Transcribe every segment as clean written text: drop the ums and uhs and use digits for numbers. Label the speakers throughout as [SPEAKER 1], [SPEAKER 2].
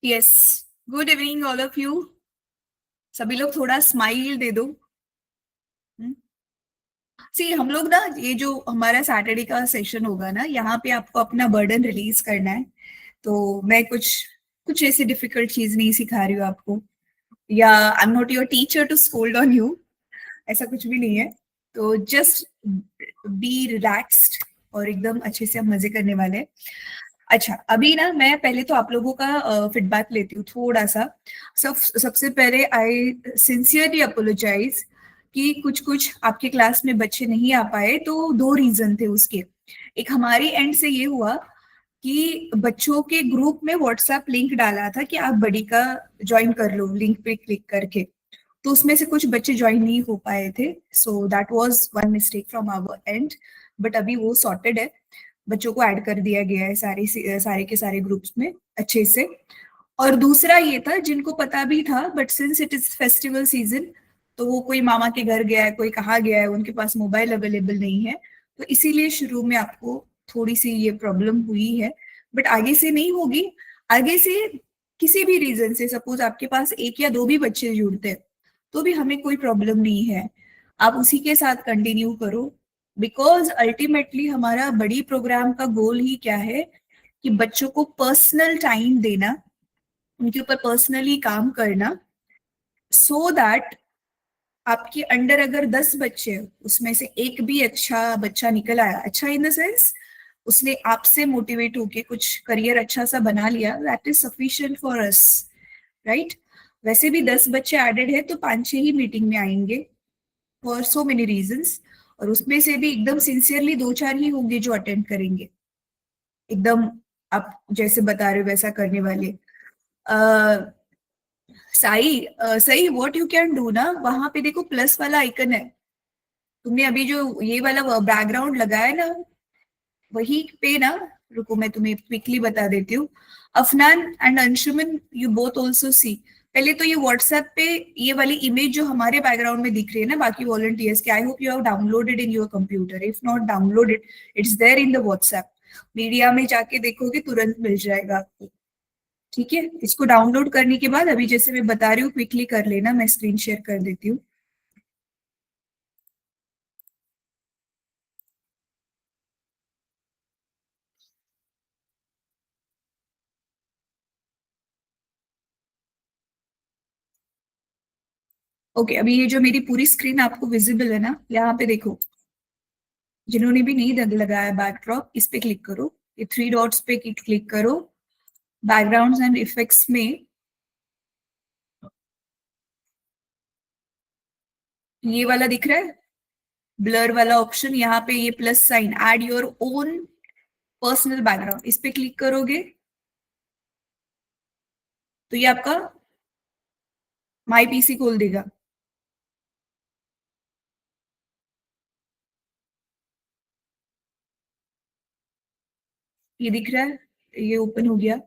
[SPEAKER 1] Yes, good evening all of you. सभी लोग थोड़ा स्माइल दे दो। सी हम लोग ना, ये जो हमारा सैटरडे का सेशन होगा ना, यहाँ पे आपको अपना बर्डन रिलीज करना है। तो मैं कुछ कुछ ऐसी डिफिकल्ट चीज नहीं सिखा रही हूँ आपको, या I am not your teacher to scold on you. ऐसा कुछ भी नहीं है। तो जस्ट बी रिलैक्स्ड और एकदम अच्छे से हम मजे करने वाले हैं। अच्छा, अभी ना मैं पहले तो आप लोगों का फीडबैक लेती हूँ थोड़ा सा। सबसे पहले आई सिंसियरली अपोलोजाइज कि कुछ कुछ आपके क्लास में बच्चे नहीं आ पाए, तो दो रीजन थे उसके। एक हमारी एंड से ये हुआ कि बच्चों के ग्रुप में व्हाट्सएप लिंक डाला था कि आप बड़ी का ज्वाइन कर लो लिंक पे क्लिक करके। तो उसमें से कुछ बच्चे ज्वाइन नहीं हो पाए थे, so that was one mistake from our and. But अभी वो सॉर्टेड है, बच्चों को ऐड कर दिया गया है सारे के सारे ग्रुप्स में अच्छे से। और दूसरा ये था, जिनको पता भी था but since it is festival season, तो वो कोई मामा के घर गया है, कोई कहाँ गया है, उनके पास मोबाइल अवेलेबल नहीं है, तो इसीलिए शुरू में आपको थोड़ी सी ये प्रॉब्लम हुई है। बट आगे से नहीं होगी। आगे से किसी भी रीजन से सपोज आपके पास एक या दो भी बच्चे जुड़ते हैं, तो भी हमें कोई प्रॉब्लम नहीं है। आप उसी के साथ कंटिन्यू करो, बिकॉज अल्टीमेटली हमारा बड़ी प्रोग्राम का गोल ही क्या है कि बच्चों को पर्सनल टाइम देना, उनके ऊपर पर्सनली काम करना, सो दैट आपके अंडर अगर 10 बच्चे हैं, उसमें से एक भी अच्छा बच्चा निकल आया, अच्छा इन द सेंस उसने आपसे मोटिवेट होके कुछ करियर अच्छा सा बना लिया, that is sufficient for us, right. वैसे भी 10 बच्चे एडेड है तो 5-6 ही मीटिंग में आएंगे फॉर सो मेनी रीजंस। और उसमें से भी एकदम सिंसियरली 2-4 ही होंगे जो अटेंड करेंगे, एकदम आप जैसे बता रहे हो वैसा करने वाले। सही व्हाट यू कैन डू ना, वहां पे देखो प्लस वाला आइकन है। तुमने अभी जो ये वाला बैकग्राउंड लगाया ना, वही पे ना, रुको मैं तुम्हें क्विकली बता देती हूँ। Afnan and Anshuman, you both also see. पहले तो ये व्हाट्सएप पे ये वाली इमेज जो हमारे बैकग्राउंड में दिख रही है ना बाकी वॉलंटियर्स की, I hope you have downloaded in your computer. If not downloaded, it's there in the WhatsApp. Media में जाके देखोगे तुरंत मिल जाएगा आपको। ठीक है, इसको डाउनलोड करने के बाद अभी जैसे मैं बता रही हूँ क्विकली कर लेना, मैं स्क्रीन शेयर कर देती हूँ। ओके, अभी ये जो मेरी पूरी स्क्रीन आपको विजिबल है ना, यहाँ पे देखो। जिन्होंने भी नहीं लगाया बैकड्रॉप, इस पे क्लिक करो, ये 3 डॉट्स पे क्लिक करो, बैकग्राउंड्स एंड इफेक्ट्स में ये वाला दिख रहा है ब्लर वाला ऑप्शन, यहाँ पे ये plus sign, add your own personal background, इस पे क्लिक करोगे तो ये आपका माई पीसी खोल देगा। ये दिख रहा है, ये ओपन हो गया।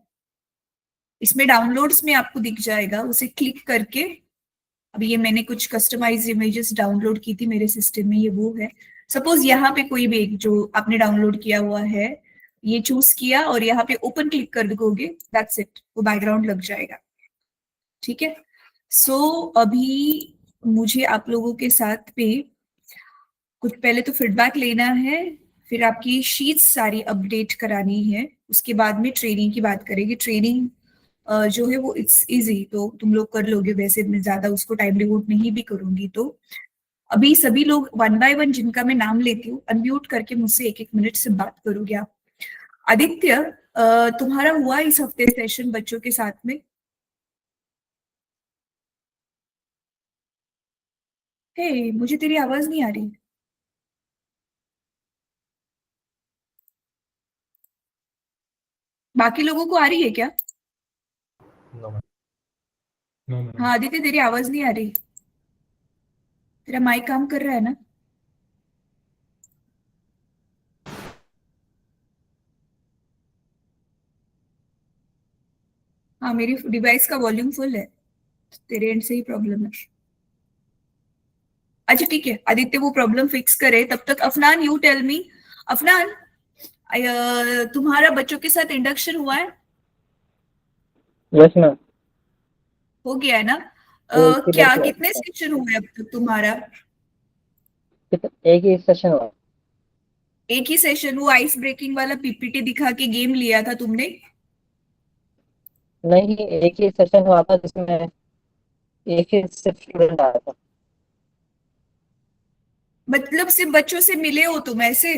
[SPEAKER 1] इसमें डाउनलोड्स में आपको दिख जाएगा, उसे क्लिक करके। अभी ये मैंने कुछ कस्टमाइज इमेजेस डाउनलोड की थी मेरे सिस्टम में, ये वो है। सपोज यहाँ पे कोई भी एक जो आपने डाउनलोड किया हुआ है, ये चूज किया और यहाँ पे ओपन क्लिक कर दोगे, दैट्स इट, वो बैकग्राउंड लग जाएगा। ठीक है। सो अभी मुझे आप लोगों के साथ पे कुछ पहले तो फीडबैक लेना है, फिर आपकी शीट्स सारी अपडेट करानी है, उसके बाद में ट्रेनिंग की बात करेंगे। ट्रेनिंग जो है वो इट्स इजी, तो तुम लोग कर लोगे, वैसे मैं ज्यादा उसको टाइम डिवोट नहीं भी करूंगी। तो अभी सभी लोग वन बाय वन जिनका मैं नाम लेती हूँ, अनम्यूट करके मुझसे 1-1 मिनट से बात करोगे आप। आदित्य, तुम्हारा हुआ इस हफ्ते सेशन बच्चों के साथ में? हे, मुझे तेरी आवाज नहीं आ रही। बाकी लोगों को आ रही है क्या?
[SPEAKER 2] No ma'am. No ma'am.
[SPEAKER 1] हाँ आदित्य, तेरी आवाज नहीं आ रही। तेरा माइक काम कर रहा है ना? हाँ, मेरी डिवाइस का वॉल्यूम फुल है, तेरे एंड से ही प्रॉब्लम है। अच्छा ठीक है आदित्य, वो प्रॉब्लम फिक्स करे तब तक Afnan you tell me. Afnan, तुम्हारा बच्चों के साथ इंडक्शन हुआ है?
[SPEAKER 3] Yes ma'am.
[SPEAKER 1] हो गया है ना?
[SPEAKER 3] एक ही बार
[SPEAKER 1] क्या
[SPEAKER 3] क्लास
[SPEAKER 1] कितने
[SPEAKER 3] था।
[SPEAKER 1] सेशन हुए अब तक तुम्हारा?
[SPEAKER 3] एक ही सेशन हुआ।
[SPEAKER 1] एक ही सेशन? वो आइस ब्रेकिंग वाला पीपीटी दिखा के गेम लिया था तुमने?
[SPEAKER 3] नहीं, एक ही सेशन हुआ था जिसमें एक ही सिर्फ स्टूडेंट आया था।
[SPEAKER 1] मतलब सिर्फ बच्चों से मिले हो तुम ऐसे,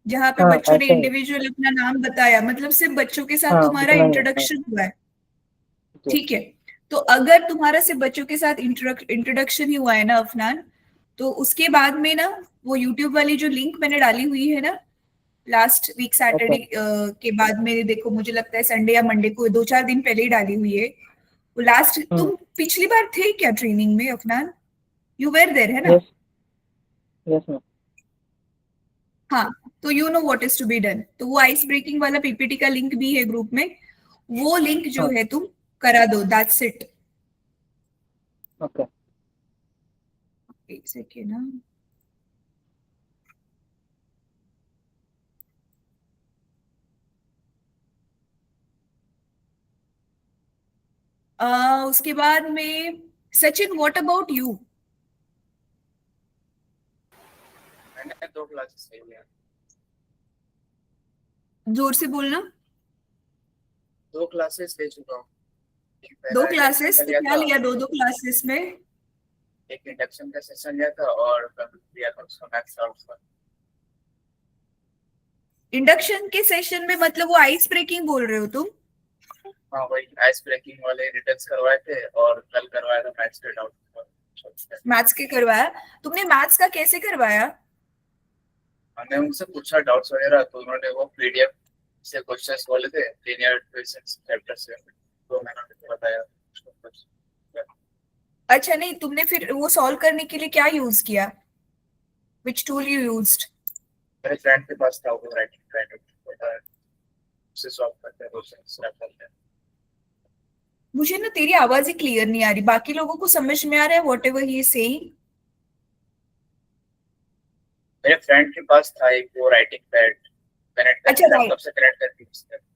[SPEAKER 1] जहाँ पे
[SPEAKER 3] हाँ
[SPEAKER 1] बच्चों ने
[SPEAKER 3] ऐसे ही।
[SPEAKER 1] इंडिविजुअल अपना नाम बताया, मतलब सिर्फ बच्चों के साथ
[SPEAKER 3] हाँ
[SPEAKER 1] तुम्हारा
[SPEAKER 3] उतना ही है, हाँ।
[SPEAKER 1] इंट्रोडक्शन हुआ है?
[SPEAKER 3] जी।
[SPEAKER 1] ठीक है। तो अगर तुम्हारा सिर्फ बच्चों के साथ इंट्रोडक्शन ही हुआ है ना अफनान, तो उसके बाद में ना वो यूट्यूब वाली जो लिंक मैंने डाली हुई है ना लास्ट वीक
[SPEAKER 3] ओके।
[SPEAKER 1] सैटरडे के बाद में, देखो मुझे लगता है संडे या मंडे को, 2-4 दिन पहले ही डाली हुई है वो लास्ट।
[SPEAKER 3] हम्म।
[SPEAKER 1] तुम पिछली बार थे क्या ट्रेनिंग में अफनान? यू वेर देयर है ना?
[SPEAKER 3] यस। Yes ma'am.
[SPEAKER 1] हाँ। तो you know what is to be done. तो वो आइस ब्रेकिंग वाला पीपीटी का लिंक भी है ग्रुप में, वो लिंक जो
[SPEAKER 3] हाँ।
[SPEAKER 1] है तुम करा दो, दैट्स इट।
[SPEAKER 3] ओके।
[SPEAKER 1] एक सेकेंड ना। उसके बाद में सचिन, व्हाट अबाउट यू?
[SPEAKER 4] मैंने 2 क्लासेस ले लिया।
[SPEAKER 1] जोर से बोलना।
[SPEAKER 4] 2 क्लासेस ले चुका हूँ। एक
[SPEAKER 1] दो
[SPEAKER 4] पहला इंडक्शन
[SPEAKER 1] क्लासेस?
[SPEAKER 4] का
[SPEAKER 1] तो
[SPEAKER 4] लिया
[SPEAKER 1] क्या
[SPEAKER 4] था,
[SPEAKER 1] लिया दो दो क्लासेस में?
[SPEAKER 4] एक इंडक्शन का सेशन लिया था और कल लिया था उसका मैथ्स डाउट्स का।
[SPEAKER 1] इंडक्शन के सेशन में मतलब वो आइस ब्रेकिंग बोल रहे हो तुम?
[SPEAKER 4] हाँ वही आइस ब्रेकिंग वाले रिटर्न्स करवाए थे और कल करवाया था मैथ्स के डाउट।
[SPEAKER 1] मैथ्स के करवाया? तुमने मैथ्स का कैसे करवाया?
[SPEAKER 4] हमने उनसे पूछा डाउट्स वगैरह, तो उन्होंने वो पीडीएफ से क्वेश्चंस बोले थे लीनियर इक्वेशंस चैप्टर से, तो मैंने उनको बताया।
[SPEAKER 1] अच्छा, नहीं तुमने फिर वो सॉल्व करने के लिए क्या यूज किया? Which tool you used?
[SPEAKER 4] मेरे फ्रेंड के पास था वो राइटिंग फ्रेंड, उससे सॉल्व करते हैं क्वेश्चंस रैप करते हैं।
[SPEAKER 1] मुझे ना तेरी आवाज ही क्लियर नहीं आ रही, बाकी लोगों को समझ में आ रहा है what ever he is saying?
[SPEAKER 4] मेरे फ्रेंड के पास था एक वो राइटिंग पैड, कनेक्ट
[SPEAKER 1] अच्छा,
[SPEAKER 4] करके
[SPEAKER 1] राइट।
[SPEAKER 4] लैपटॉप से कनेक्ट करके उससे।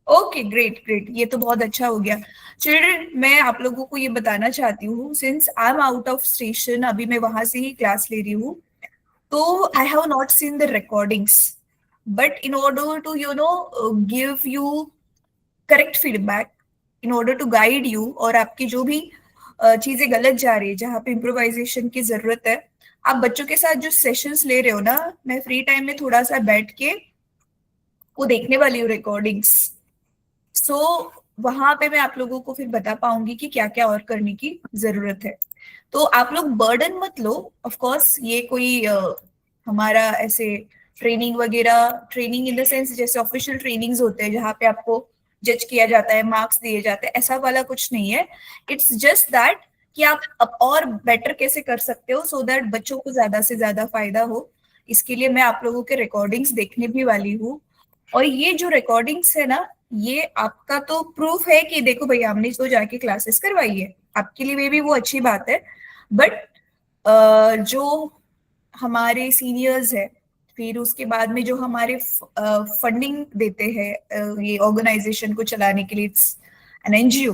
[SPEAKER 1] ओके, ग्रेट ग्रेट, ये तो बहुत अच्छा हो गया। चिल्ड्रन, मैं आप लोगों को ये बताना चाहती हूँ, since I am out of station, अभी मैं वहां से ही क्लास ले रही हूँ, तो I have not seen the recordings, but in order to give you correct feedback, in order to guide you, और आपकी जो भी चीजें गलत जा रही है, जहाँ पे इम्प्रोवाइजेशन की जरूरत है, आप बच्चों के साथ जो सेशंस ले रहे हो ना, मैं फ्री टाइम में थोड़ा सा बैठ के वो देखने वाली हूँ रिकॉर्डिंग्स। सो वहां पे मैं आप लोगों को फिर बता पाऊंगी कि क्या क्या और करने की जरूरत है। तो आप लोग बर्डन मत लो। ऑफ कोर्स ये कोई हमारा ऐसे ट्रेनिंग वगैरह, ट्रेनिंग इन द सेंस जैसे ऑफिशियल ट्रेनिंग्स होते हैं जहाँ पे आपको जज किया जाता है, मार्क्स दिए जाते हैं, ऐसा वाला कुछ नहीं है। इट्स जस्ट दैट कि आप अब और बेटर कैसे कर सकते हो, सो दैट बच्चों को ज्यादा से ज्यादा फायदा हो। इसके लिए मैं आप लोगों के रिकॉर्डिंग्स देखने भी वाली हूँ। और ये जो रिकॉर्डिंग्स है ना, ये आपका तो प्रूफ है कि देखो भैया हमने तो जाके क्लासेस करवाई है, आपके लिए भी वो अच्छी बात है। बट जो हमारे सीनियर्स है, फिर उसके बाद में जो हमारे फंडिंग देते हैं ये ऑर्गेनाइजेशन को चलाने के लिए, इट्स एन एनजीओ,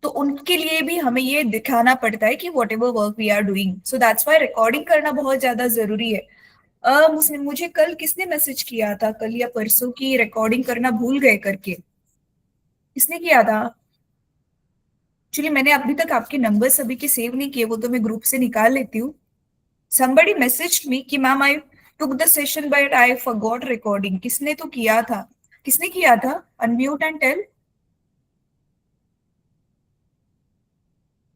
[SPEAKER 1] तो उनके लिए भी हमें ये दिखाना पड़ता है कि whatever work we are doing, so that's why recording करना बहुत ज्यादा जरूरी है। मुझे कल किसने मैसेज किया था, कल या परसों, की रिकॉर्डिंग करना भूल गए करके? किसने किया था? एक्चुअली मैंने अभी तक आपके नंबर सभी के सेव नहीं किए, वो तो मैं ग्रुप से निकाल लेती हूँ। somebody messaged me कि ma'am I took the session but I forgot recording। किसने तो किया था? किसने किया था? Unmute and tell.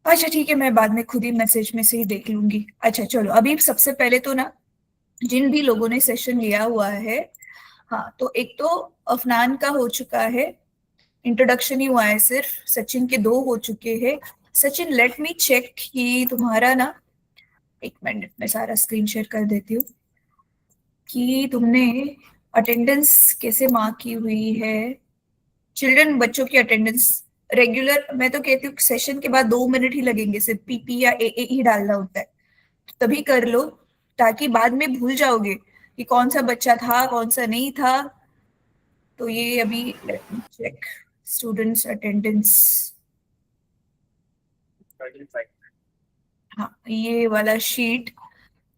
[SPEAKER 1] अच्छा ठीक है, मैं बाद में खुद ही मैसेज में से ही देख लूंगी। अच्छा चलो, अभी सबसे पहले तो ना जिन भी लोगों ने सेशन लिया हुआ है, हाँ, तो एक तो अफनान का हो चुका है, इंट्रोडक्शन ही हुआ है सिर्फ। सचिन के 2 हो चुके हैं। सचिन, लेट मी चेक कि तुम्हारा ना, एक मिनट में सारा स्क्रीन शेयर कर देती हूँ, कि तुमने अटेंडेंस कैसे मार्क की हुई है। चिल्ड्रन, बच्चों की अटेंडेंस रेगुलर, मैं तो कहती हूँ सेशन के बाद 2 मिनट ही लगेंगे, सिर्फ पीपी या ए ही डालना होता है, तभी कर लो, ताकि बाद में भूल जाओगे कि कौन सा बच्चा था कौन सा नहीं था। तो ये अभी चेक स्टूडेंट्स अटेंडेंस,
[SPEAKER 4] 35.
[SPEAKER 1] हाँ, ये वाला शीट।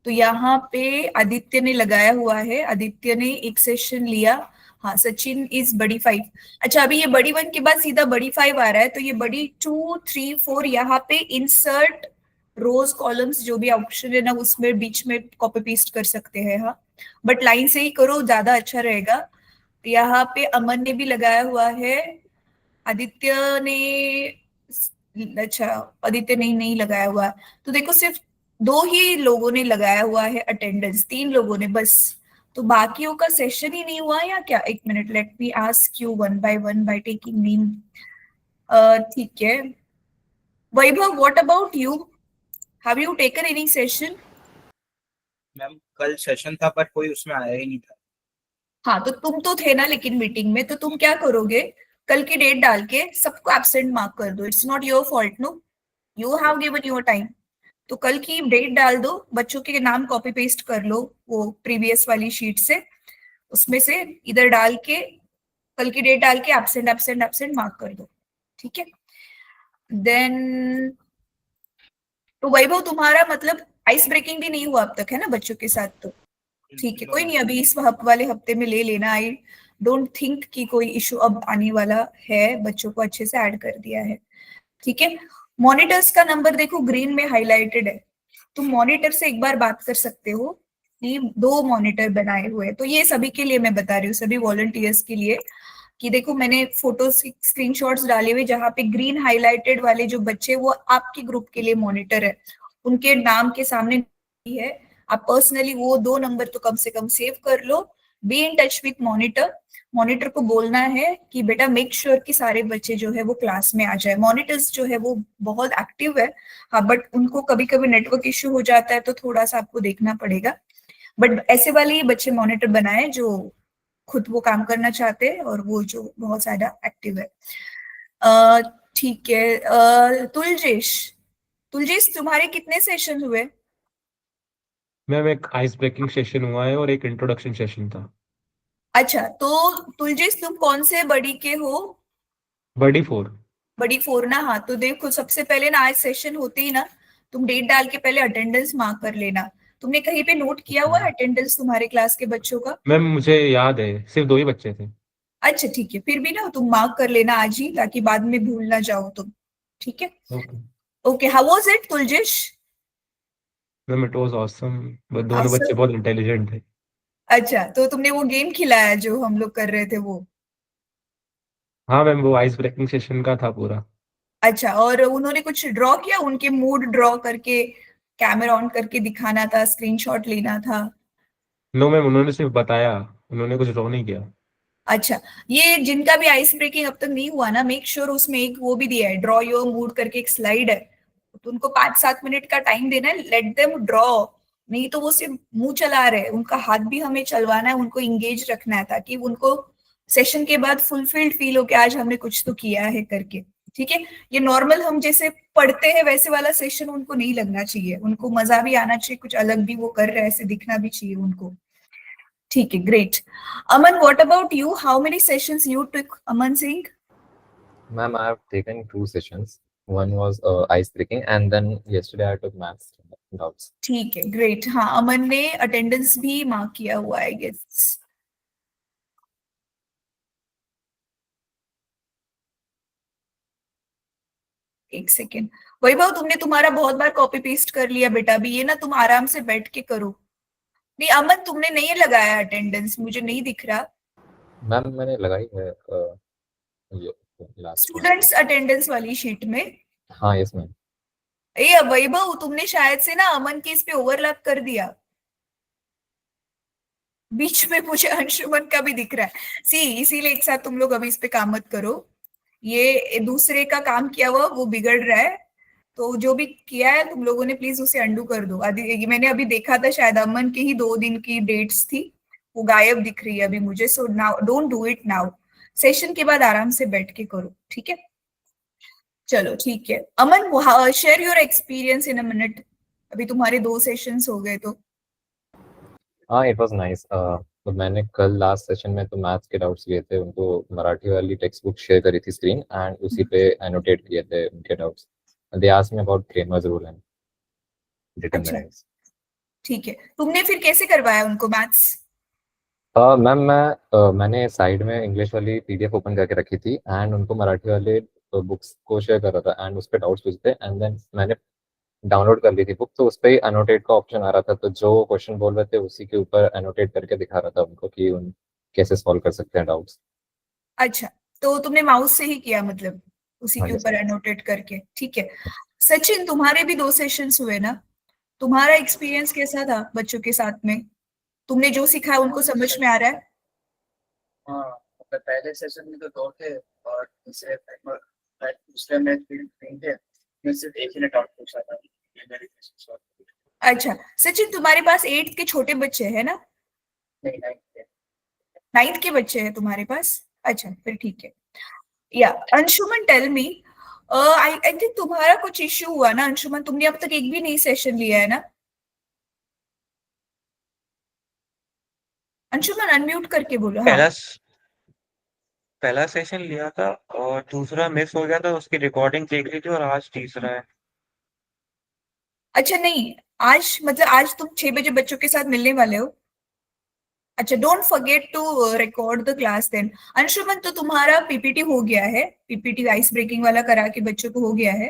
[SPEAKER 1] तो यहाँ पे आदित्य ने लगाया हुआ है, आदित्य ने एक सेशन लिया। हाँ, सचिन इज बड़ी 5। अच्छा, अभी ये बड़ी 1 के बाद सीधा बड़ी 5 आ रहा है, तो ये बड़ी 2, 3, 4 यहाँ पे इंसर्ट रोज कॉलम्स जो भी ऑप्शन है ना उसमें बीच में कॉपी पेस्ट कर सकते हैं। हाँ, बट लाइन से ही करो, ज्यादा अच्छा रहेगा। यहाँ पे अमन ने भी लगाया हुआ है, आदित्य ने, अच्छा आदित्य ने नहीं लगाया हुआ। तो देखो सिर्फ 2 ही लोगों ने लगाया हुआ है अटेंडेंस, 3 लोगों ने बस। तो बाकियों का सेशन ही नहीं हुआ या क्या? एक minute, let me ask you one by one by taking name. ठीक है, Vaibhav, what about you? Have you taken any session?
[SPEAKER 5] Ma'am कल सेशन था पर कोई उसमें आया ही नहीं था।
[SPEAKER 1] हाँ, तो तुम तो थे ना लेकिन मीटिंग में, तो तुम क्या करोगे? कल की डेट डाल के सबको एब्सेंट मार्क कर दो। It's not your fault, no, you have given your time. तो कल की डेट डाल दो, बच्चों के नाम कॉपी पेस्ट कर लो वो प्रीवियस वाली शीट से, उसमें से इधर डाल के कल की डेट डाल के एब्सेंट एब्सेंट एब्सेंट मार्क कर दो, ठीक है? देन तो वैभव, तुम्हारा मतलब आइस ब्रेकिंग भी नहीं हुआ अब तक है ना बच्चों के साथ? तो ठीक है, कोई नहीं, अभी इस वाले हफ्ते में ले लेना। आई डोंट थिंक कि कोई इशू अब आने वाला है, बच्चों को अच्छे से ऐड कर दिया है, ठीक है? मॉनिटर्स का नंबर देखो ग्रीन में हाईलाइटेड है, तुम मॉनिटर से एक बार बात कर सकते हो कि 2 मॉनिटर बनाए हुए हैं। तो ये सभी के लिए मैं बता रही हूँ, सभी वॉलंटियर्स के लिए, कि देखो मैंने फोटो स्क्रीनशॉट्स डाले हुए जहाँ पे ग्रीन हाईलाइटेड वाले जो बच्चे वो आपके ग्रुप के लिए मॉनिटर है, उनके नाम के सामने है। आप पर्सनली वो 2 नंबर तो कम से कम सेव कर लो। Be in touch with monitor, monitor को बोलना है कि बेटा मेक श्योर कि सारे बच्चे जो है वो क्लास में आ जाए। मॉनिटर्स जो है वो बहुत एक्टिव है, हाँ, बट उनको कभी कभी नेटवर्क इश्यू हो जाता है तो थोड़ा सा आपको देखना पड़ेगा। बट ऐसे वाले ही बच्चे मॉनिटर बनाए जो खुद वो काम करना चाहते हैं और वो जो बहुत ज्यादा एक्टिव है। ठीक है, तुलजेश, तुलजेश तुम्हारे कितने सेशन हुए?
[SPEAKER 2] मैम एक आइस ब्रेकिंग सेशन हुआ है और एक इंट्रोडक्शन सेशन था।
[SPEAKER 1] अच्छा, तो तुलजेश तुम कौन से बड़ी के हो?
[SPEAKER 2] बड़ी 4।
[SPEAKER 1] बड़ी 4 ना? हाँ, तो देखो सबसे पहले ना आज सेशन होते ही ना तुम डेट डाल के पहले अटेंडेंस मार्क कर लेना। तुमने कहीं पे नोट किया हुआ है अटेंडेंस तुम्हारे क्लास के बच्चों का?
[SPEAKER 2] मैम मुझे याद है सिर्फ 2 ही बच्चे थे।
[SPEAKER 1] अच्छा ठीक है, फिर भी ना तुम मार्क कर लेना आज ही, ताकि बाद में भूल ना जाओ तुम, ठीक है?
[SPEAKER 2] Okay
[SPEAKER 1] okay, how was it Tuljesh?
[SPEAKER 2] Ma'am it was awesome, but दोनों बच्चे बहुत इंटेलिजेंट थे।
[SPEAKER 1] अच्छा, तो तुमने वो गेम खिलाया जो हम लोग कर रहे थे वो?
[SPEAKER 2] हाँ मैम, वो आइस ब्रेकिंग सेशन का था पूरा।
[SPEAKER 1] अच्छा, और उन्होंने कुछ ड्रॉ किया? उनके मूड ड्रॉ करके कैमरा ऑन करके दिखाना था, स्क्रीनशॉट लेना था?
[SPEAKER 2] नो मैम, उन्होंने सिर्फ बताया, उन्होंने कुछ ड्रॉ नहीं किया।
[SPEAKER 1] अच्छा, ये जिनका भी आइस ब्रेकिंग अब तक नहीं हुआ ना, मेक श्योर उसमें एक वो भी दिया है, ड्रॉ योर मूड करके एक स्लाइड है, तो उनको 5-7 मिनट का टाइम देना है, लेट देम ड्रॉ। नहीं तो वो सिर्फ मुंह चला रहे हैं, उनका हाथ भी हमें चलवाना है, उनको इंगेज रखना है, ताकि उनको सेशन के बाद फुलफिल्ड फील हो कि आज हमने कुछ तो किया है करके, ठीक है? ये नॉर्मल हम जैसे पढ़ते हैं वैसे वाला सेशन उनको नहीं लगना चाहिए, उनको मजा भी आना चाहिए, कुछ अलग भी वो कर रहे हैं ऐसे दिखना भी चाहिए उनको, ठीक है? Great. Aman, what about you? How many sessions you took, Aman Singh?
[SPEAKER 6] Ma'am, I have taken 2 sessions. One was ice breaking, and then yesterday I took maths doubts.
[SPEAKER 1] ठीक है, ग्रेट। हाँ, अमन ने अटेंडेंस भी मार्क किया हुआ है, गेस। एक सेकेंड, वैभव तुमने तुम्हारा बहुत बार कॉपी पेस्ट कर लिया बेटा, अभी ये ना तुम आराम से बैठ के करो। नहीं अमन, तुमने नहीं लगाया अटेंडेंस, मुझे नहीं दिख रहा।
[SPEAKER 6] मैम मैंने लगाई है ये लास्ट
[SPEAKER 1] स्टूडेंट्स अटेंडेंस वाली शीट में?
[SPEAKER 6] हाँ यस मैम।
[SPEAKER 1] ए वैभव, तुमने शायद से ना अमन के इस पे ओवरलैप कर दिया, बीच में मुझे अंशुमन का भी दिख रहा है। सी, इसीलिए एक साथ तुम लोग अभी इस पे काम मत करो, ये दूसरे का काम किया हुआ वो बिगड़ रहा है, तो जो भी किया है तुम लोगों ने प्लीज उसे अंडू कर दो। मैंने अभी देखा था शायद अमन के ही 2 दिन की डेट्स थी, वो गायब दिख रही है अभी मुझे। So now don't do it now, session के बाद आराम से बैठ के करो, ठीक है? चलो ठीक है, Aman share your experience in a minute, अभी तुम्हारे 2 सेशंस हो गए तो।
[SPEAKER 6] हाँ इट वाज नाइस। तो मैंने कल लास्ट सेशन में तो मैथ्स के डाउट्स लिए थे, उनको मराठी वाली टेक्स्ट बुक शेयर करी थी स्क्रीन, एंड उसी पे एनोटेट किए थे उनके doubts. they asked me about Cramer's rule and
[SPEAKER 1] अच्छा
[SPEAKER 6] determinants.
[SPEAKER 1] ठीक है, तुमने फिर कैसे करवाया उनको मैथ्स?
[SPEAKER 6] मैम मैंने साइड में इंग्लिश वाली पीडीएफ ओपन करके रखी थी एंड उनको मराठी वाले बुक्स को शेयर कर रहा था एंड उस पर डाउट्स पूछते एंड देन मैंने डाउनलोड कर ली थी बुक, तो उस पर ही अनोटेट का ऑप्शन आ रहा था, तो जो क्वेश्चन बोल रहे थे उसी के ऊपर अनोटेट करके दिखा रहा था उनको कि उन कैसे सॉल्व कर सकते हैं डाउट्स।
[SPEAKER 1] अच्छा, तो तुमने माउस से ही किया, मतलब उसी
[SPEAKER 6] हाँ
[SPEAKER 1] के
[SPEAKER 6] जी
[SPEAKER 1] ऊपर
[SPEAKER 6] सर।
[SPEAKER 1] एनोटेट करके, ठीक है। सचिन, तुम्हारे भी 2 सेशंस हुए ना, तुम्हारा एक्सपीरियंस कैसा था बच्चों के साथ में? तुमने जो सिखाया उनको समझ में आ रहा है?
[SPEAKER 4] हाँ, मतलब पहले सेशन में तो 2 थे और दूसरे में 3 थे। मैं सिर्फ एक ही ने डाउट पूछा था, ये मेरे क्वेश्चन सॉल्व।
[SPEAKER 1] अच्छा सचिन, तुम्हारे पास 8th के छोटे बच्चे हैं ना?
[SPEAKER 4] नहीं नहीं थे।
[SPEAKER 1] 9th के बच्चे हैं तुम्हारे पास? अच्छा फिर ठीक है। या Anshuman, tell me, I think तुम्हारा कुछ इश्यू हुआ ना अंशुमन, तुमने अब तक एक भी नहीं सेशन लिया है ना? अंशुमन अनम्यूट करके बोलो। हाँ
[SPEAKER 7] पहला सेशन लिया था और दूसरा मिस हो गया था, उसकी रिकॉर्डिंग देख ली थी और आज तीसरा है।
[SPEAKER 1] अच्छा, नहीं आज मतलब आज तुम 6 बजे बच्चों के साथ मिलने वाले हो? अच्छा, don't forget to record the class then. Anshuman, तो तुम्हारा पीपीटी हो गया है? पीपीटी आइस ब्रेकिंग वाला करा के बच्चों को हो गया है?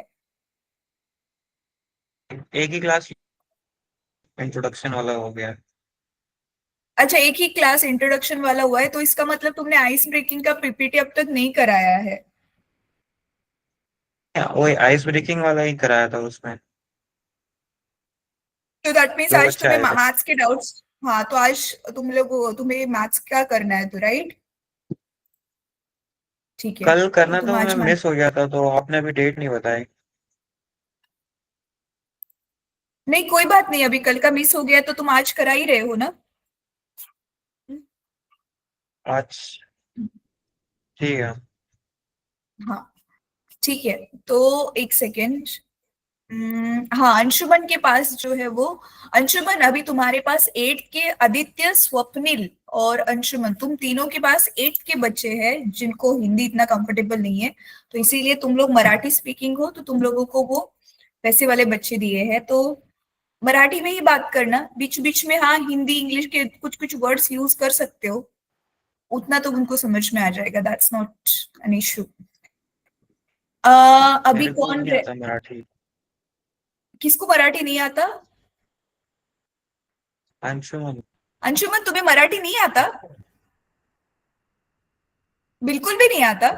[SPEAKER 7] एक ही क्लास इंट्रोडक्शन वाला हो गया है।
[SPEAKER 1] अच्छा, एक ही क्लास इंट्रोडक्शन वाला हुआ है, तो इसका मतलब तुमने आइस ब्रेकिंग का पीपीटी अब तक नहीं कराया है?
[SPEAKER 7] वही आइस ब्रेकिंग वाला ही कराया था उसमें।
[SPEAKER 1] तो दैट मीन्स
[SPEAKER 7] जो
[SPEAKER 1] आज
[SPEAKER 7] अच्छा
[SPEAKER 1] तुम्हें
[SPEAKER 7] है
[SPEAKER 1] मैथ्स के डाउट्स, हाँ तो आज तुम्हें मैथ्स का करना है तो, राइट? ठीक है,
[SPEAKER 7] कल
[SPEAKER 1] तो
[SPEAKER 7] करना
[SPEAKER 1] तुम
[SPEAKER 7] तो मैं
[SPEAKER 1] आज
[SPEAKER 7] मिस हो गया था, तो आपने अभी डेट नहीं बताई।
[SPEAKER 1] नहीं कोई बात नहीं, अभी कल का मिस हो गया तो तुम आज करा ही रहे हो ना?
[SPEAKER 7] आज ठीक है।
[SPEAKER 1] हाँ ठीक है, तो एक सेकेंड। हाँ, अंशुमन के पास जो है वो, अंशुमन अभी तुम्हारे पास 8 के आदित्य, स्वप्निल और अंशुमन, तुम तीनों के पास 8 के बच्चे हैं जिनको हिंदी इतना कंफर्टेबल नहीं है, तो इसीलिए तुम लोग मराठी स्पीकिंग हो तो तुम लोगों को वो वैसे वाले बच्चे दिए हैं, तो मराठी में ही बात करना, बीच बीच में हाँ हिंदी इंग्लिश के कुछ कुछ वर्ड्स यूज कर सकते हो, उतना तो उनको समझ में आ जाएगा, दैट्स नॉट एन इशू। अभी
[SPEAKER 7] मेरे को
[SPEAKER 1] कौन
[SPEAKER 7] नहीं आता मराठी।
[SPEAKER 1] किसको मराठी नहीं आता?
[SPEAKER 7] अंशुमन।
[SPEAKER 1] अंशुमन, तुम्हें मराठी नहीं आता? बिल्कुल भी नहीं आता?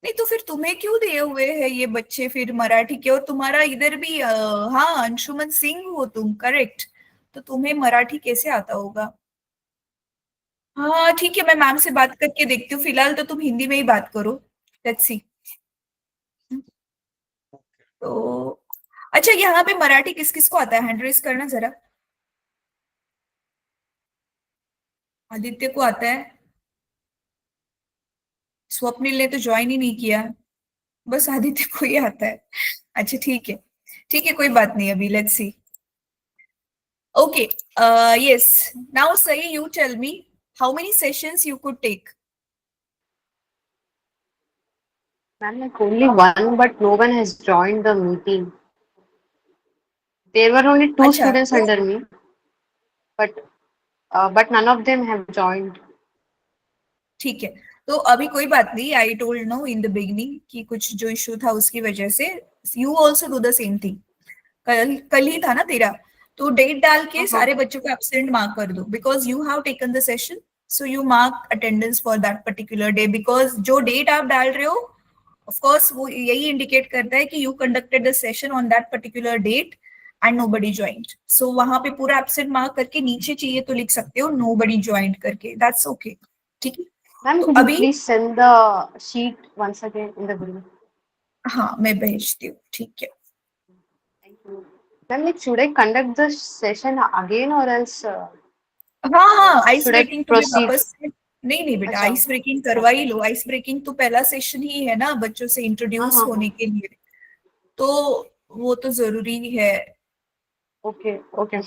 [SPEAKER 1] नहीं तो फिर तुम्हें क्यों दिए हुए हैं ये बच्चे फिर मराठी के? और तुम्हारा इधर भी हाँ अंशुमन सिंह हो तुम, करेक्ट, तो तुम्हें मराठी कैसे आता होगा? हाँ ठीक है, मैं मैम से बात करके देखती हूँ, फिलहाल तो तुम हिंदी में ही बात करो, लेट्स सी। तो अच्छा, यहाँ पे मराठी किस किस को आता है, हैंड रेस करना जरा। आदित्य को आता है, स्वप्निल ने तो ज्वाइन ही नहीं किया, बस आदित्य को ही आता है। अच्छा ठीक है, ठीक है, कोई बात नहीं, अभी let's see. Okay, yes, now Sayi, you tell me how many sessions you could take.
[SPEAKER 8] Ma'am, like only one, but no one has joined the meeting. There were only two
[SPEAKER 1] अच्छा
[SPEAKER 8] students
[SPEAKER 1] तो
[SPEAKER 8] under me, but none of them have joined.
[SPEAKER 1] ठीक है, तो अभी कोई बात नहीं, I told no in the beginning कि कुछ जो इशू था उसकी वजह से, you also do the same thing. कल कल ही था ना तेरा, तो डेट डाल के सारे बच्चों को एब्सेंट मार्क कर दो, because you have taken the session, so you mark attendance for that particular day, because जो डेट आप डाल रहे हो ऑफ कोर्स वो यही इंडिकेट करता है कि you conducted the session on that particular date and nobody joined, so वहां पे पूरा एब्सेंट मार्क करके नीचे चाहिए तो लिख सकते हो नोबडी ज्वाइंट करके, दैट्स ओके, ठीक है।
[SPEAKER 8] Ma'am,
[SPEAKER 1] तो
[SPEAKER 8] could you
[SPEAKER 1] अभी
[SPEAKER 8] please send the sheet once again in the group?
[SPEAKER 1] हाँ मैं भेजती हूँ, ठीक है।
[SPEAKER 8] Thank you. Ma'am, like should I conduct the session again or else
[SPEAKER 1] हाँ हाँ, आइस
[SPEAKER 8] should I
[SPEAKER 1] ब्रेकिंग तुम्हें
[SPEAKER 8] proceed?
[SPEAKER 1] वापस से, नहीं नहीं बेटा,
[SPEAKER 8] अच्छा,
[SPEAKER 1] आइस ब्रेकिंग करवा ही लो, आइस ब्रेकिंग तो पहला सेशन ही है ना बच्चों से इंट्रोड्यूस
[SPEAKER 8] हाँ
[SPEAKER 1] होने के लिए, तो वो तो जरूरी है।
[SPEAKER 8] okay, okay.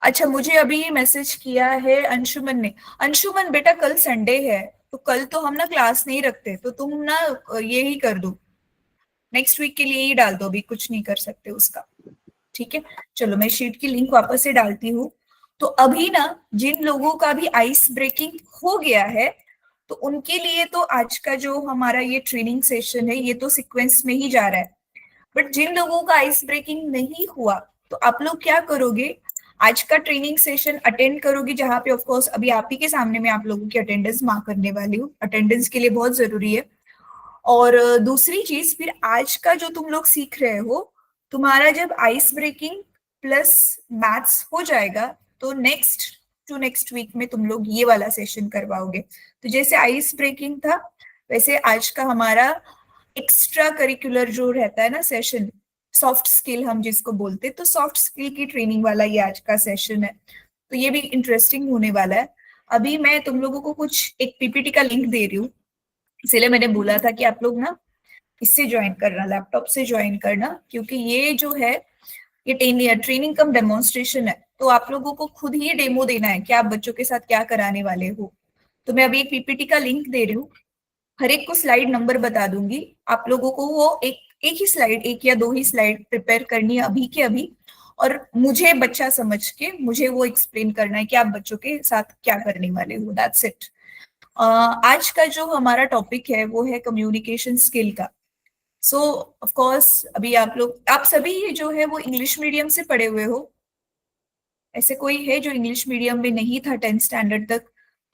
[SPEAKER 1] अच्छा, मुझे अभी मैसेज किया है अंशुमन ने। अंशुमन बेटा, कल संडे है तो कल तो हम ना क्लास नहीं रखते, तो तुम ना ये ही कर दो, नेक्स्ट वीक के लिए ही डाल दो, अभी कुछ नहीं कर सकते उसका, ठीक है। चलो मैं शीट की लिंक वापस से डालती हूँ। तो अभी ना जिन लोगों का भी आइस ब्रेकिंग हो गया है, तो उनके लिए तो आज का जो हमारा ये ट्रेनिंग सेशन है ये तो सीक्वेंस में ही जा रहा है। बट जिन लोगों का आइस ब्रेकिंग नहीं हुआ, तो आप लोग क्या करोगे, आज का ट्रेनिंग सेशन अटेंड करोगे, जहां पे ऑफ कोर्स अभी आप ही के सामने मैं आप लोगों की अटेंडेंस मार्क करने वाली हूँ, अटेंडेंस के लिए बहुत जरूरी है। और दूसरी चीज, फिर आज का जो तुम लोग सीख रहे हो, तुम्हारा जब आइस ब्रेकिंग प्लस मैथ्स हो जाएगा, तो नेक्स्ट वीक में तुम लोग ये वाला सेशन करवाओगे। तो जैसे आइस ब्रेकिंग था, वैसे आज का हमारा एक्स्ट्रा करिकुलर जो रहता है ना सेशन, सॉफ्ट स्किल हम जिसको बोलते हैं, तो सॉफ्ट स्किल की ट्रेनिंग वाला ये आज का सेशन है। तो ये भी इंटरेस्टिंग होने वाला है। अभी मैं तुम लोगों को कुछ एक पीपीटी का लिंक दे रही हूँ, इसलिए मैंने बोला था कि आप लोग ना इससे ज्वाइन करना, लैपटॉप से ज्वाइन करना, क्योंकि ये जो है ये ट्रेनिंग कम डेमोन्स्ट्रेशन है, तो आप लोगों को खुद ही डेमो देना है कि आप बच्चों के साथ क्या कराने वाले हो। तो मैं अभी एक पीपीटी का लिंक दे रही हूँ, हर एक को स्लाइड नंबर बता दूंगी, आप लोगों को वो एक ही स्लाइड, एक या दो ही स्लाइड प्रिपेयर करनी है अभी के अभी, और मुझे बच्चा समझ के मुझे वो एक्सप्लेन करना है कि आप बच्चों के साथ क्या करने वाले हो, दैट्स इट। आज का जो हमारा टॉपिक है वो है कम्युनिकेशन स्किल का। सो ऑफ कोर्स अभी आप सभी ये जो है वो इंग्लिश मीडियम से पढ़े हुए हो, ऐसे कोई है जो इंग्लिश मीडियम में नहीं था 10th स्टैंडर्ड तक,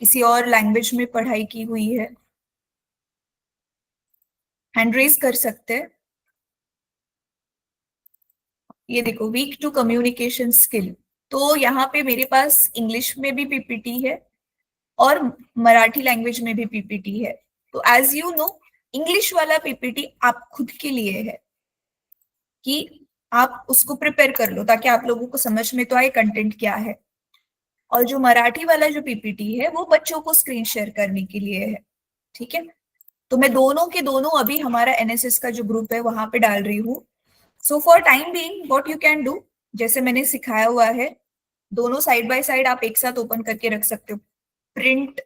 [SPEAKER 1] किसी और लैंग्वेज में पढ़ाई की हुई है, हैंड रेज कर सकते हैं। ये देखो, वीक टू कम्युनिकेशन स्किल, तो यहाँ पे मेरे पास इंग्लिश में भी पीपीटी है और मराठी लैंग्वेज में भी पीपीटी है। तो एज यू नो, इंग्लिश वाला पीपीटी आप खुद के लिए है कि आप उसको प्रिपेयर कर लो ताकि आप लोगों को समझ में तो आए कंटेंट क्या है, और जो मराठी वाला जो पीपीटी है वो बच्चों को स्क्रीन शेयर करने के लिए है, ठीक है। तो मैं दोनों के दोनों अभी हमारा एनएसएस का जो ग्रुप है वहां पे डाल रही हूँ। So for time being what you can do, जैसे मैंने सिखाया हुआ है, दोनों साइड बाय साइड आप एक साथ ओपन करके रख सकते हो, प्रिंट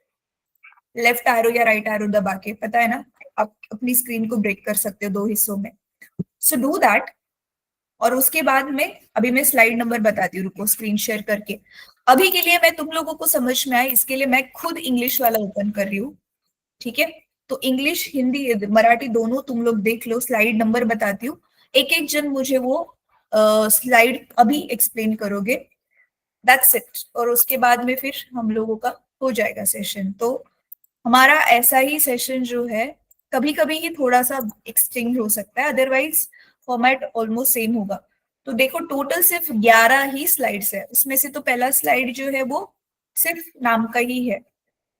[SPEAKER 1] लेफ्ट एरो या राइट एरो दबा के, पता है ना, आप अपनी स्क्रीन को ब्रेक कर सकते हो दो हिस्सों में। So do that. और उसके बाद में अभी मैं स्लाइड नंबर बताती हूँ, रुको स्क्रीन शेयर करके। अभी के लिए मैं तुम लोगों को समझ में आए इसके लिए मैं खुद इंग्लिश वाला ओपन कर रही हूँ, ठीक है। तो इंग्लिश हिंदी मराठी दोनों तुम लोग देख लो, स्लाइड नंबर बताती हूँ, एक एक जन मुझे वो स्लाइड अभी एक्सप्लेन करोगे, दैट्स इट। और उसके बाद में फिर हम लोगों का हो जाएगा सेशन। तो हमारा ऐसा ही सेशन जो है, कभी कभी ही थोड़ा सा एक्सचेंज हो सकता है, अदरवाइज फॉर्मेट ऑलमोस्ट सेम होगा। तो देखो टोटल सिर्फ 11 ही स्लाइड्स है, उसमें से तो पहला स्लाइड जो है वो सिर्फ नाम का ही है,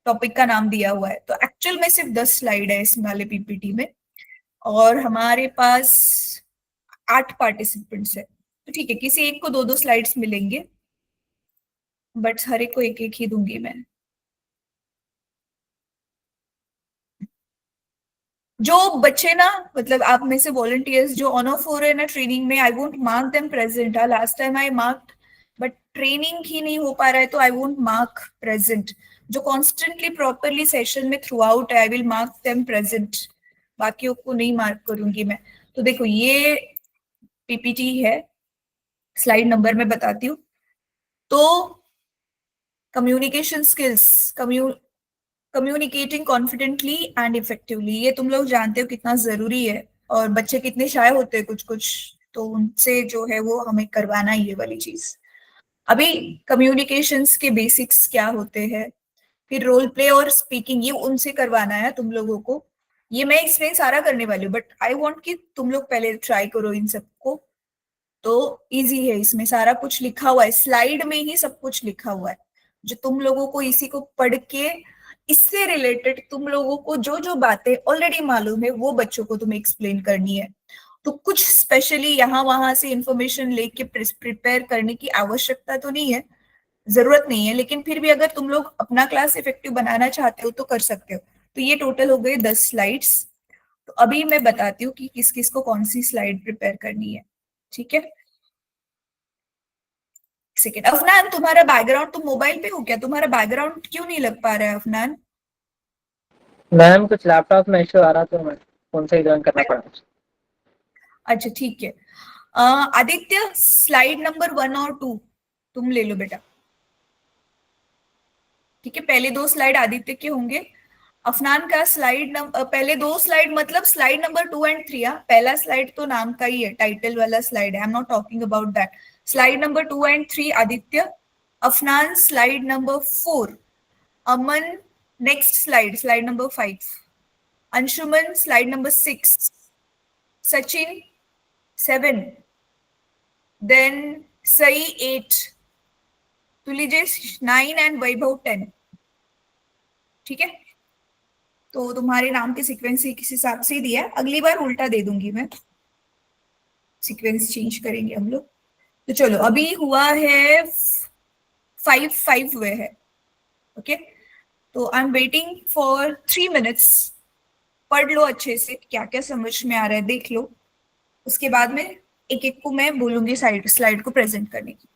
[SPEAKER 1] टॉपिक का नाम दिया हुआ है, तो एक्चुअल में सिर्फ 10 स्लाइड है इस वाले पीपीटी में, और हमारे पास 8 पार्टिसिपेंट्स है। तो ठीक है, किसी एक को 2-2 स्लाइड्स मिलेंगे, बट हर एक को एक एक ही दूंगी मैं। जो बच्चे ना, मतलब आप में से वॉलंटियर्स जो ऑन ऑफ हो रहे हैं ना ट्रेनिंग में, I won't mark them present. Last time I marked, but training ही नहीं हो पा रहा है तो आई वोंट मार्क प्रेजेंट। जो कॉन्स्टेंटली प्रॉपरली सेशन में throughout I will mark them present, बाकियों को नहीं मार्क करूंगी मैं। तो देखो ये पीपीटी है, स्लाइड नंबर में बताती हूँ। तो communication skills, communicating confidently and effectively, ये तुम लोग जानते हो कितना जरूरी है, और बच्चे कितने शाय होते हैं कुछ कुछ, तो उनसे जो है वो हमें करवाना है ये वाली चीज। अभी कम्युनिकेशंस के बेसिक्स क्या होते हैं, फिर रोल प्ले और स्पीकिंग, ये उनसे करवाना है तुम लोगों को। ये मैं एक्सप्लेन सारा करने वाली हूँ, बट आई वांट कि तुम लोग पहले ट्राई करो इन सबको। तो इजी है, इसमें सारा कुछ लिखा हुआ है, स्लाइड में ही सब कुछ लिखा हुआ है, जो तुम लोगों को इसी को पढ़ के इससे रिलेटेड तुम लोगों को जो जो बातें ऑलरेडी मालूम है वो बच्चों को तुम्हें एक्सप्लेन करनी है। तो कुछ स्पेशली यहाँ वहां से इंफॉर्मेशन लेके प्रिपेयर करने की आवश्यकता तो नहीं है, जरूरत नहीं है, लेकिन फिर भी अगर तुम लोग अपना क्लास इफेक्टिव बनाना चाहते हो तो कर सकते हो। तो ये टोटल हो गए 10 स्लाइड्स। तो अभी मैं बताती हूँ कि किस किस को कौन सी स्लाइड प्रिपेयर करनी है, ठीक है। सेकेंड, अफनान तुम्हारा बैकग्राउंड, तुम मोबाइल पे हो क्या, तुम्हारा बैकग्राउंड क्यों नहीं लग पा रहा है अफनान?
[SPEAKER 3] मैम कुछ लैपटॉप में इशू आ रहा तो मैं फोन से ही ज्वाइन करना पड़ा।
[SPEAKER 1] अच्छा ठीक है। आदित्य स्लाइड नंबर 1 और 2 तुम ले लो बेटा। ठीक है, पहले 2 स्लाइड आदित्य के होंगे। अफनान का स्लाइड नंबर, पहले 2 स्लाइड मतलब स्लाइड नंबर 2 एंड 3। पहला स्लाइड तो नाम का ही है, टाइटल वाला स्लाइड है, I am not talking about that. Slide number 2 and 3 Aditya. Afnan slide number 4। Aman next slide, slide number 5। Anshuman slide number 6। Sachin 7। Then Sai 8। Tulijesh 9 and Vaibhav 10। ठीक है, तो तुम्हारे नाम के सीक्वेंस किस हिसाब से दिया है, अगली बार उल्टा दे दूंगी मैं, सीक्वेंस चेंज करेंगे हम लोग। तो चलो अभी हुआ है 5 हुए हैं। ओके, तो I am waiting for 3 minutes. पढ़ लो अच्छे से, क्या क्या समझ में आ रहा है देख लो, उसके बाद में एक एक को मैं बोलूंगी स्लाइड को प्रेजेंट करने की।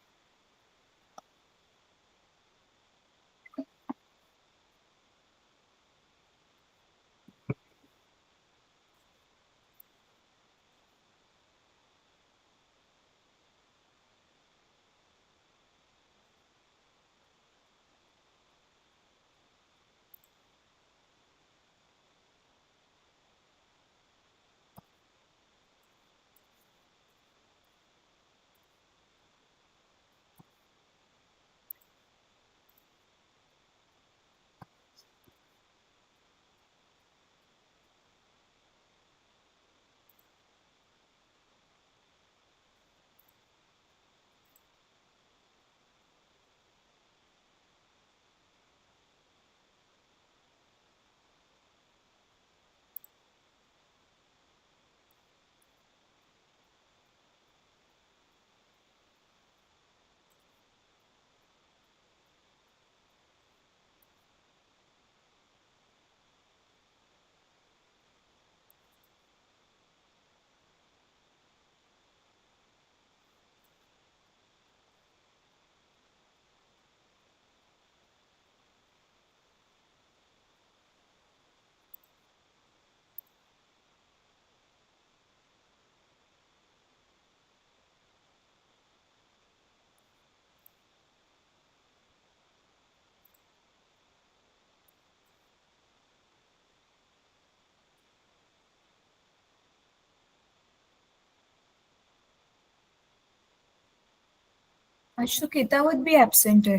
[SPEAKER 1] आज तो केतावत भी एब्सेंट है।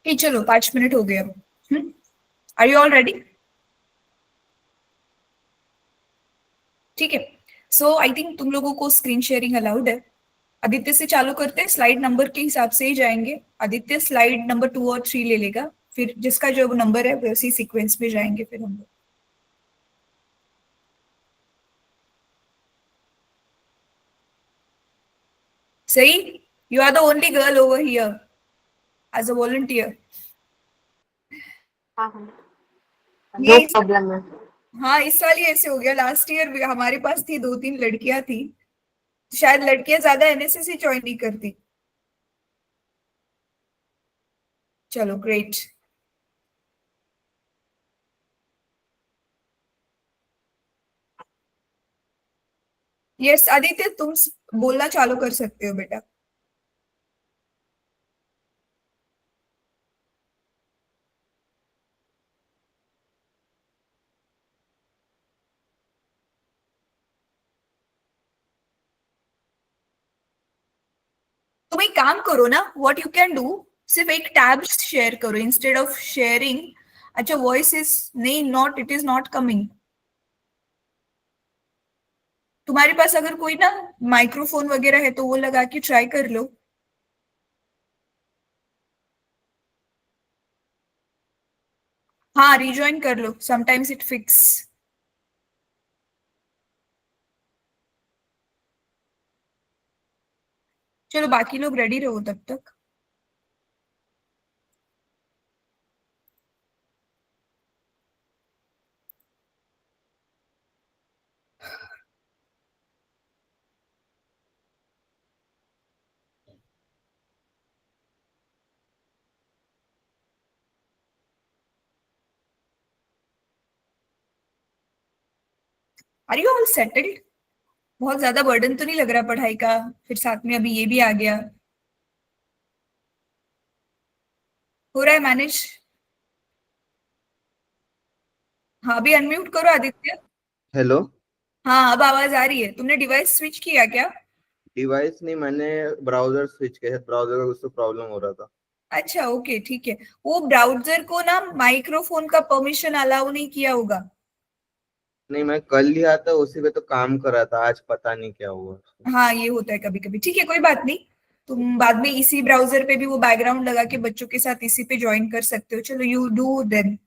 [SPEAKER 1] कि चलो 5 मिनट हो गए अब। Are you all ready? ठीक है, सो आई थिंक तुम लोगों को स्क्रीन शेयरिंग अलाउड है। आदित्य से चालू करते हैं, स्लाइड नंबर के हिसाब से ही जाएंगे। आदित्य स्लाइड नंबर 2 और 3 ले लेगा, फिर जिसका जो नंबर है वैसी सीक्वेंस में जाएंगे फिर हम लोग। सही, you are the only girl over here as a volunteer.
[SPEAKER 8] हाँ हाँ,
[SPEAKER 1] ये
[SPEAKER 8] नो प्रॉब्लम है।
[SPEAKER 1] हाँ, इस साल ही ऐसे हो गया। लास्ट ईयर हमारे पास थी 2-3 लड़कियां थी, शायद लड़कियां ज्यादा एनएसएस ही ज्वाइन नहीं करती। चलो ग्रेट। यस आदित्य, तुम बोलना चालू कर सकते हो बेटा। तुम एक काम करो ना, व्हाट यू कैन डू, सिर्फ एक टैब शेयर करो इंस्टेड ऑफ शेयरिंग। अच्छा, वॉइस इज नहीं, not, it is not coming. तुम्हारे पास अगर कोई ना माइक्रोफोन वगैरह है तो वो लगा के ट्राई कर लो। हाँ, रिज्वाइन कर लो, समटाइम्स इट फिक्स। चलो बाकी लोग रेडी रहो तब तक। Are you all settled? बहुत ज्यादा बर्डन तो नहीं लग रहा पढ़ाई का? फिर साथ में अभी ये भी आ गया। हो रहा है मैनेज? हाँ, अभी अनम्यूट करो आदित्य।
[SPEAKER 9] हेलो।
[SPEAKER 1] हाँ, अब आवाज आ रही है। तुमने डिवाइस स्विच किया क्या?
[SPEAKER 9] डिवाइस नहीं, मैंने ब्राउजर स्विच किया है, ब्राउजर का कुछ तो प्रॉब्लम हो रहा था।
[SPEAKER 1] अच्छा ओके, ठीक है। वो ब्राउजर को ना माइक्रोफोन का परमिशन अलाउ नहीं किया होगा।
[SPEAKER 9] नहीं, मैं कल लिया था, उसी पे तो काम कर रहा था, आज पता नहीं क्या हुआ।
[SPEAKER 1] हाँ, ये होता है कभी कभी। ठीक है, कोई बात नहीं। तुम बाद में इसी ब्राउजर पे भी वो बैकग्राउंड लगा के बच्चों के साथ इसी पे ज्वाइन कर सकते हो। चलो, यू डू देन।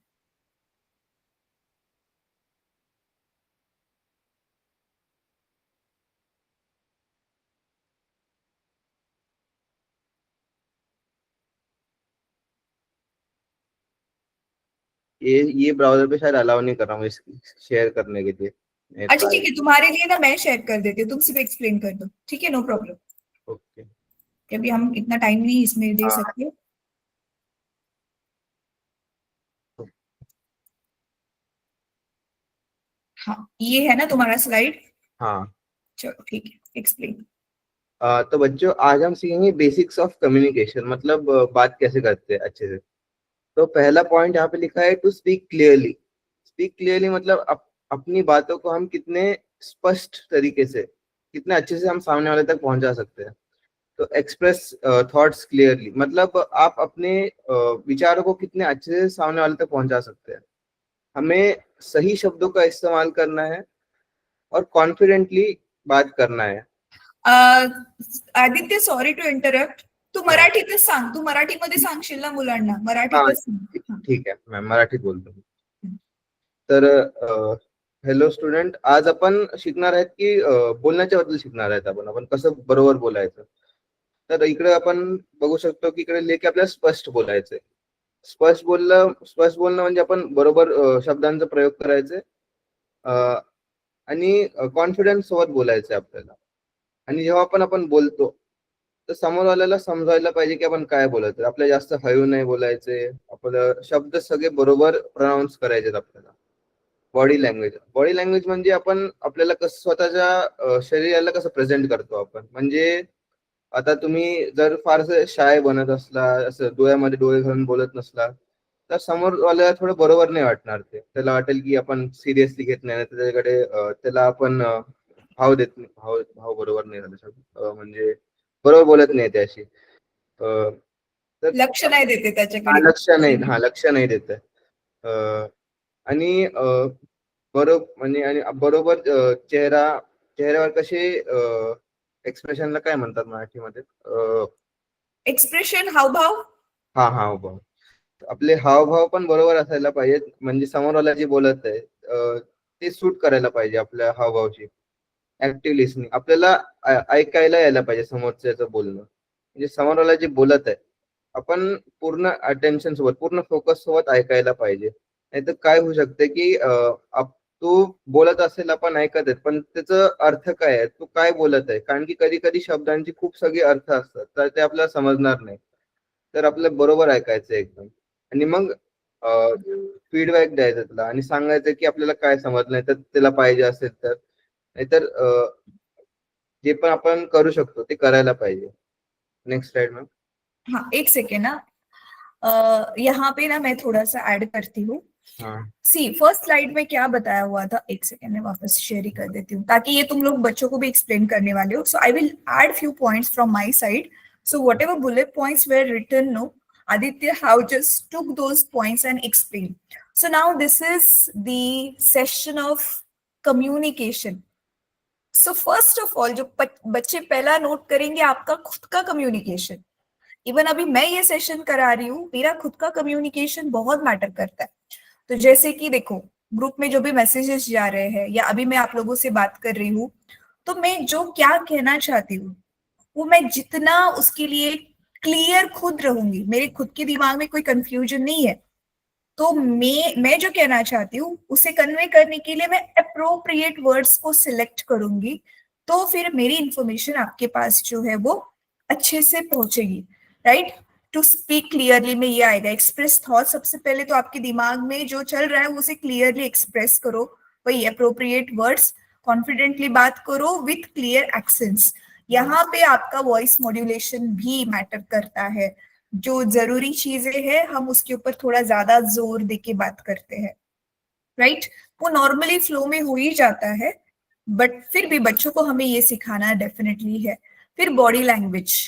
[SPEAKER 9] ये ब्राउजर पे शायद अलाउ नहीं कर रहा हूँ शेयर करने के लिए। मैं
[SPEAKER 1] अच्छा
[SPEAKER 9] ट्राई।
[SPEAKER 1] ठीक है, तुम्हारे लिए ना मैं शेयर कर देती हूँ, तुम सिर्फ एक्सप्लेन कर दो। ठीक है, नो प्रॉब्लम।
[SPEAKER 9] ओके।
[SPEAKER 1] अभी हम इतना टाइम नहीं इसमें दे
[SPEAKER 9] हाँ।
[SPEAKER 1] सकते। हाँ, ये है ना तुम्हारा स्लाइड?
[SPEAKER 9] हाँ।
[SPEAKER 1] चलो ठीक है, एक्सप्लेन।
[SPEAKER 9] तो बच्चों, आज हम सीखेंगे बेसिक्स ऑफ कम्युनिकेशन, मतलब बात कैसे करते हैं अच्छे से। तो पहला पॉइंट यहाँ पे लिखा है to speak clearly. Speak clearly मतलब अपनी बातों को हम कितने स्पष्ट तरीके से, कितने अच्छे से हम सामने वाले तक पहुंचा सकते हैं। तो एक्सप्रेस थॉट्स क्लियरली मतलब आप अपने विचारों को कितने अच्छे से सामने वाले तक पहुंचा सकते हैं। हमें सही शब्दों का इस्तेमाल करना है और कॉन्फिडेंटली बात करना है।
[SPEAKER 1] आदित्य, सॉरी टू इंटरप्ट, तू
[SPEAKER 9] हाँ।
[SPEAKER 1] मराठीतच सांग, तू मराठीमध्ये सांगशील ना मुलांना?
[SPEAKER 9] हाँ,
[SPEAKER 1] मराठीतच सांग. हाँ.
[SPEAKER 9] ठीक आहे, मैं मराठीत बोलतो. तर हॅलो स्टुडंट, आज आपण शिकणार आहेत की बोलण्याच्या बद्दल शिकणार आहेत. आपण कसं बरोबर बोलायचं. तर इकडे आपण बघू शकतो की इकडे लेख आपल्याला स्पष्ट बोलायचंय. स्पष्ट बोलणं म्हणजे आपण बरोबर शब्दांचा प्रयोग करायचे आणि कॉन्फिडन्स सोबत बोलायचंय आपल्याला. आणि जेव्हा आपण बोलतो तर समोरवाल्याला समजायला पाहिजे की आपण काय बोलायचं. आपल्याला जास्त हळू नाही बोलायचे. आपलं शब्द सगळे बरोबर प्रोनाउन्स करायचे आपल्याला. बॉडी लँग्वेज म्हणजे आपण आपल्याला कसं स्वतःच्या शरीराला कसं प्रेझेंट करतो आपण. म्हणजे आता तुम्ही जर फारसं शाय बनत असला, असं डोळ्यामध्ये डोळे घालून बोलत नसला, तर समोरवाल्याला थोडं बरोबर नाही वाटणार ते. त्याला वाटेल की आपण सिरियसली घेत नाही, त्याच्याकडे त्याला आपण भाव देत नाही. भाव बरोबर नाही झाला म्हणजे बरोबर बोलत नाही त्याशी. तर
[SPEAKER 1] लक्ष नाही देते
[SPEAKER 9] हा,
[SPEAKER 1] त्याच्याकडे.
[SPEAKER 9] लक्ष नाही देत आहे. आणि बरोबर चेहऱ्यावर कसे एक्सप्रेशनला काय म्हणतात मराठीमध्ये?
[SPEAKER 1] एक्सप्रेशन, हावभाव.
[SPEAKER 9] हावभाव. आपले हावभाव पण बरोबर असायला पाहिजेत, म्हणजे समोरवाला जे बोलत आहे ते सूट करायला पाहिजे आपल्या हावभावशी. ऍक्टिव्ह लिसनिंग, आपल्याला ऐकायला यायला पाहिजे समोरच्याचं बोलणं. म्हणजे समोरवाला जे बोलत आहे आपण पूर्ण अटेन्शन सोबत, पूर्ण फोकस सोबत ऐकायला पाहिजे. नाहीतर काय होऊ शकते की तो बोलत असेल, आपण ऐकत आहेत, पण त्याचा अर्थ काय आहे, तो काय बोलत आहे, कारण की कधी कधी शब्दांची खूप सगळे अर्थ असतात, तर ते आपल्याला समजणार नाही. तर आपल्याला बरोबर ऐकायचं एकदम, आणि मग फीडबॅक द्यायचा त्याला आणि सांगायचं की आपल्याला काय समजलं नाही, तर त्याला पाहिजे असेल तर. नाहीतर जे पण आपण करू शकतो ते करायला पाहिजे. Next slide ma'am.
[SPEAKER 1] हाँ, एक सेकेंड ना, यहाँ पे ना मैं थोड़ा सा ऐड करती हूँ. सी, फर्स्ट स्लाइड में क्या बताया हुआ था, एक सेकेंड में वापस शेयर ही कर देती हूँ ताकि ये तुम लोग बच्चों को भी एक्सप्लेन करने वाले हो. So I will add few points from my side. So whatever bullet points were written, no, Aditya have just took those points and explained. So now this is the session of communication. So first of all, जो बच्चे पहला note करेंगे आपका खुद का communication. Even अभी मैं ये सेशन करा रही हूँ, मेरा खुद का कम्युनिकेशन बहुत मैटर करता है. तो जैसे कि देखो, ग्रुप में जो भी मैसेजेस जा रहे हैं या अभी मैं आप लोगों से बात कर रही हूँ, तो मैं जो क्या कहना चाहती हूँ वो मैं जितना उसके लिए क्लियर खुद रहूंगी, मेरे खुद के दिमाग में कोई कंफ्यूजन नहीं है, तो मैं जो कहना चाहती हूँ उसे कन्वे करने के लिए मैं अप्रोप्रिएट वर्ड्स को सिलेक्ट करूंगी, तो फिर मेरी इंफॉर्मेशन आपके पास जो है वो अच्छे से पहुंचेगी. राइट, टू स्पीक क्लियरली में ये आएगा. एक्सप्रेस थॉट, सबसे पहले तो आपके दिमाग में जो चल रहा है उसे क्लियरली एक्सप्रेस करो. वही अप्रोप्रिएट वर्ड्स, कॉन्फिडेंटली बात करो विथ क्लियर एक्सेंट्स. यहाँ पे आपका वॉइस मॉड्यूलेशन भी मैटर करता है. जो जरूरी चीजें हैं हम उसके ऊपर थोड़ा ज्यादा जोर देके बात करते हैं. राइट, वो नॉर्मली फ्लो में हो ही जाता है, बट फिर भी बच्चों को हमें ये सिखाना डेफिनेटली है. फिर बॉडी लैंग्वेज,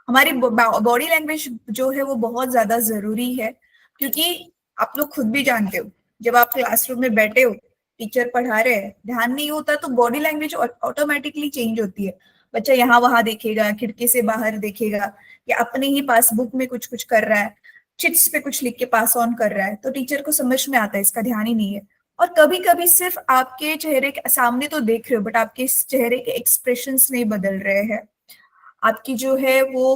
[SPEAKER 1] हमारी बॉडी लैंग्वेज जो है वो बहुत ज्यादा जरूरी है, क्योंकि आप लोग खुद भी जानते हो, जब आप क्लासरूम में बैठे हो, टीचर पढ़ा रहे हैं, ध्यान नहीं होता तो बॉडी लैंग्वेज ऑटोमेटिकली चेंज होती है. बच्चा यहाँ वहां देखेगा, खिड़की से बाहर देखेगा, या अपने ही पासबुक में कुछ कुछ कर रहा है, चिट्स पे कुछ लिख के पास ऑन कर रहा है, तो टीचर को समझ में आता है इसका ध्यान ही नहीं है. और कभी कभी सिर्फ आपके चेहरे के सामने तो देख रहे हो, बट आपके चेहरे के एक्सप्रेशंस नहीं बदल रहे हैं. आपकी जो है वो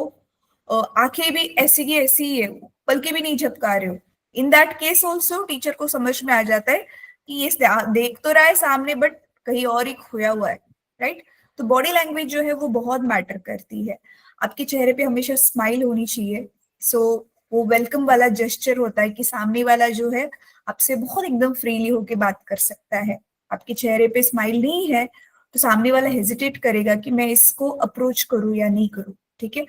[SPEAKER 1] आंखें भी ऐसी की ऐसी ही है, पलके भी नहीं झपका रहे हो. In that case also teacher को समझ में आ जाता है कि ये देख तो रहा है सामने, बट कहीं और ही खोया हुआ है. राइट, तो बॉडी लैंग्वेज जो है वो बहुत मैटर करती है. आपके चेहरे पे हमेशा स्माइल होनी चाहिए. सो वो वेलकम वाला जेस्चर होता है कि सामने वाला जो है आपसे बहुत एकदम फ्रीली होके बात कर सकता है. आपके चेहरे पे स्माइल नहीं है तो सामने वाला हेजिटेट करेगा कि मैं इसको अप्रोच करूं या नहीं करूं. ठीक है,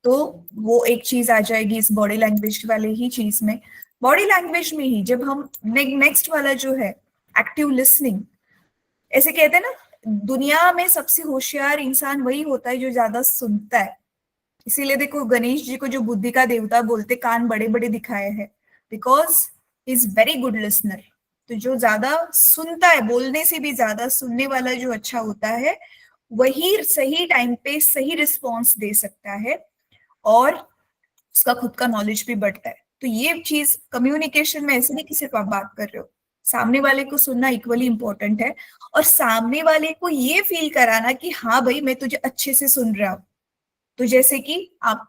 [SPEAKER 1] तो वो एक चीज आ जाएगी इस बॉडी लैंग्वेज वाले ही चीज में. बॉडी लैंग्वेज में ही जब हम नेक्स्ट वाला जो है एक्टिव लिसनिंग, ऐसे कहते हैं ना, दुनिया में सबसे होशियार इंसान वही होता है जो ज्यादा सुनता है. इसीलिए देखो गणेश जी को जो बुद्धि का देवता बोलते, कान बड़े बड़े दिखाए हैं, because is very good listener. तो जो ज्यादा सुनता है, बोलने से भी ज्यादा सुनने वाला जो अच्छा होता है, वही सही टाइम पे सही रिस्पॉन्स दे सकता है और उसका खुद का नॉलेज भी बढ़ता है. तो ये चीज कम्युनिकेशन में ऐसे नहीं कि सिर्फ आप बात कर रहे हो, सामने वाले को सुनना इक्वली इंपॉर्टेंट है, और सामने वाले को ये फील कराना कि हाँ भाई मैं तुझे अच्छे से सुन रहा हूँ. तो जैसे कि आप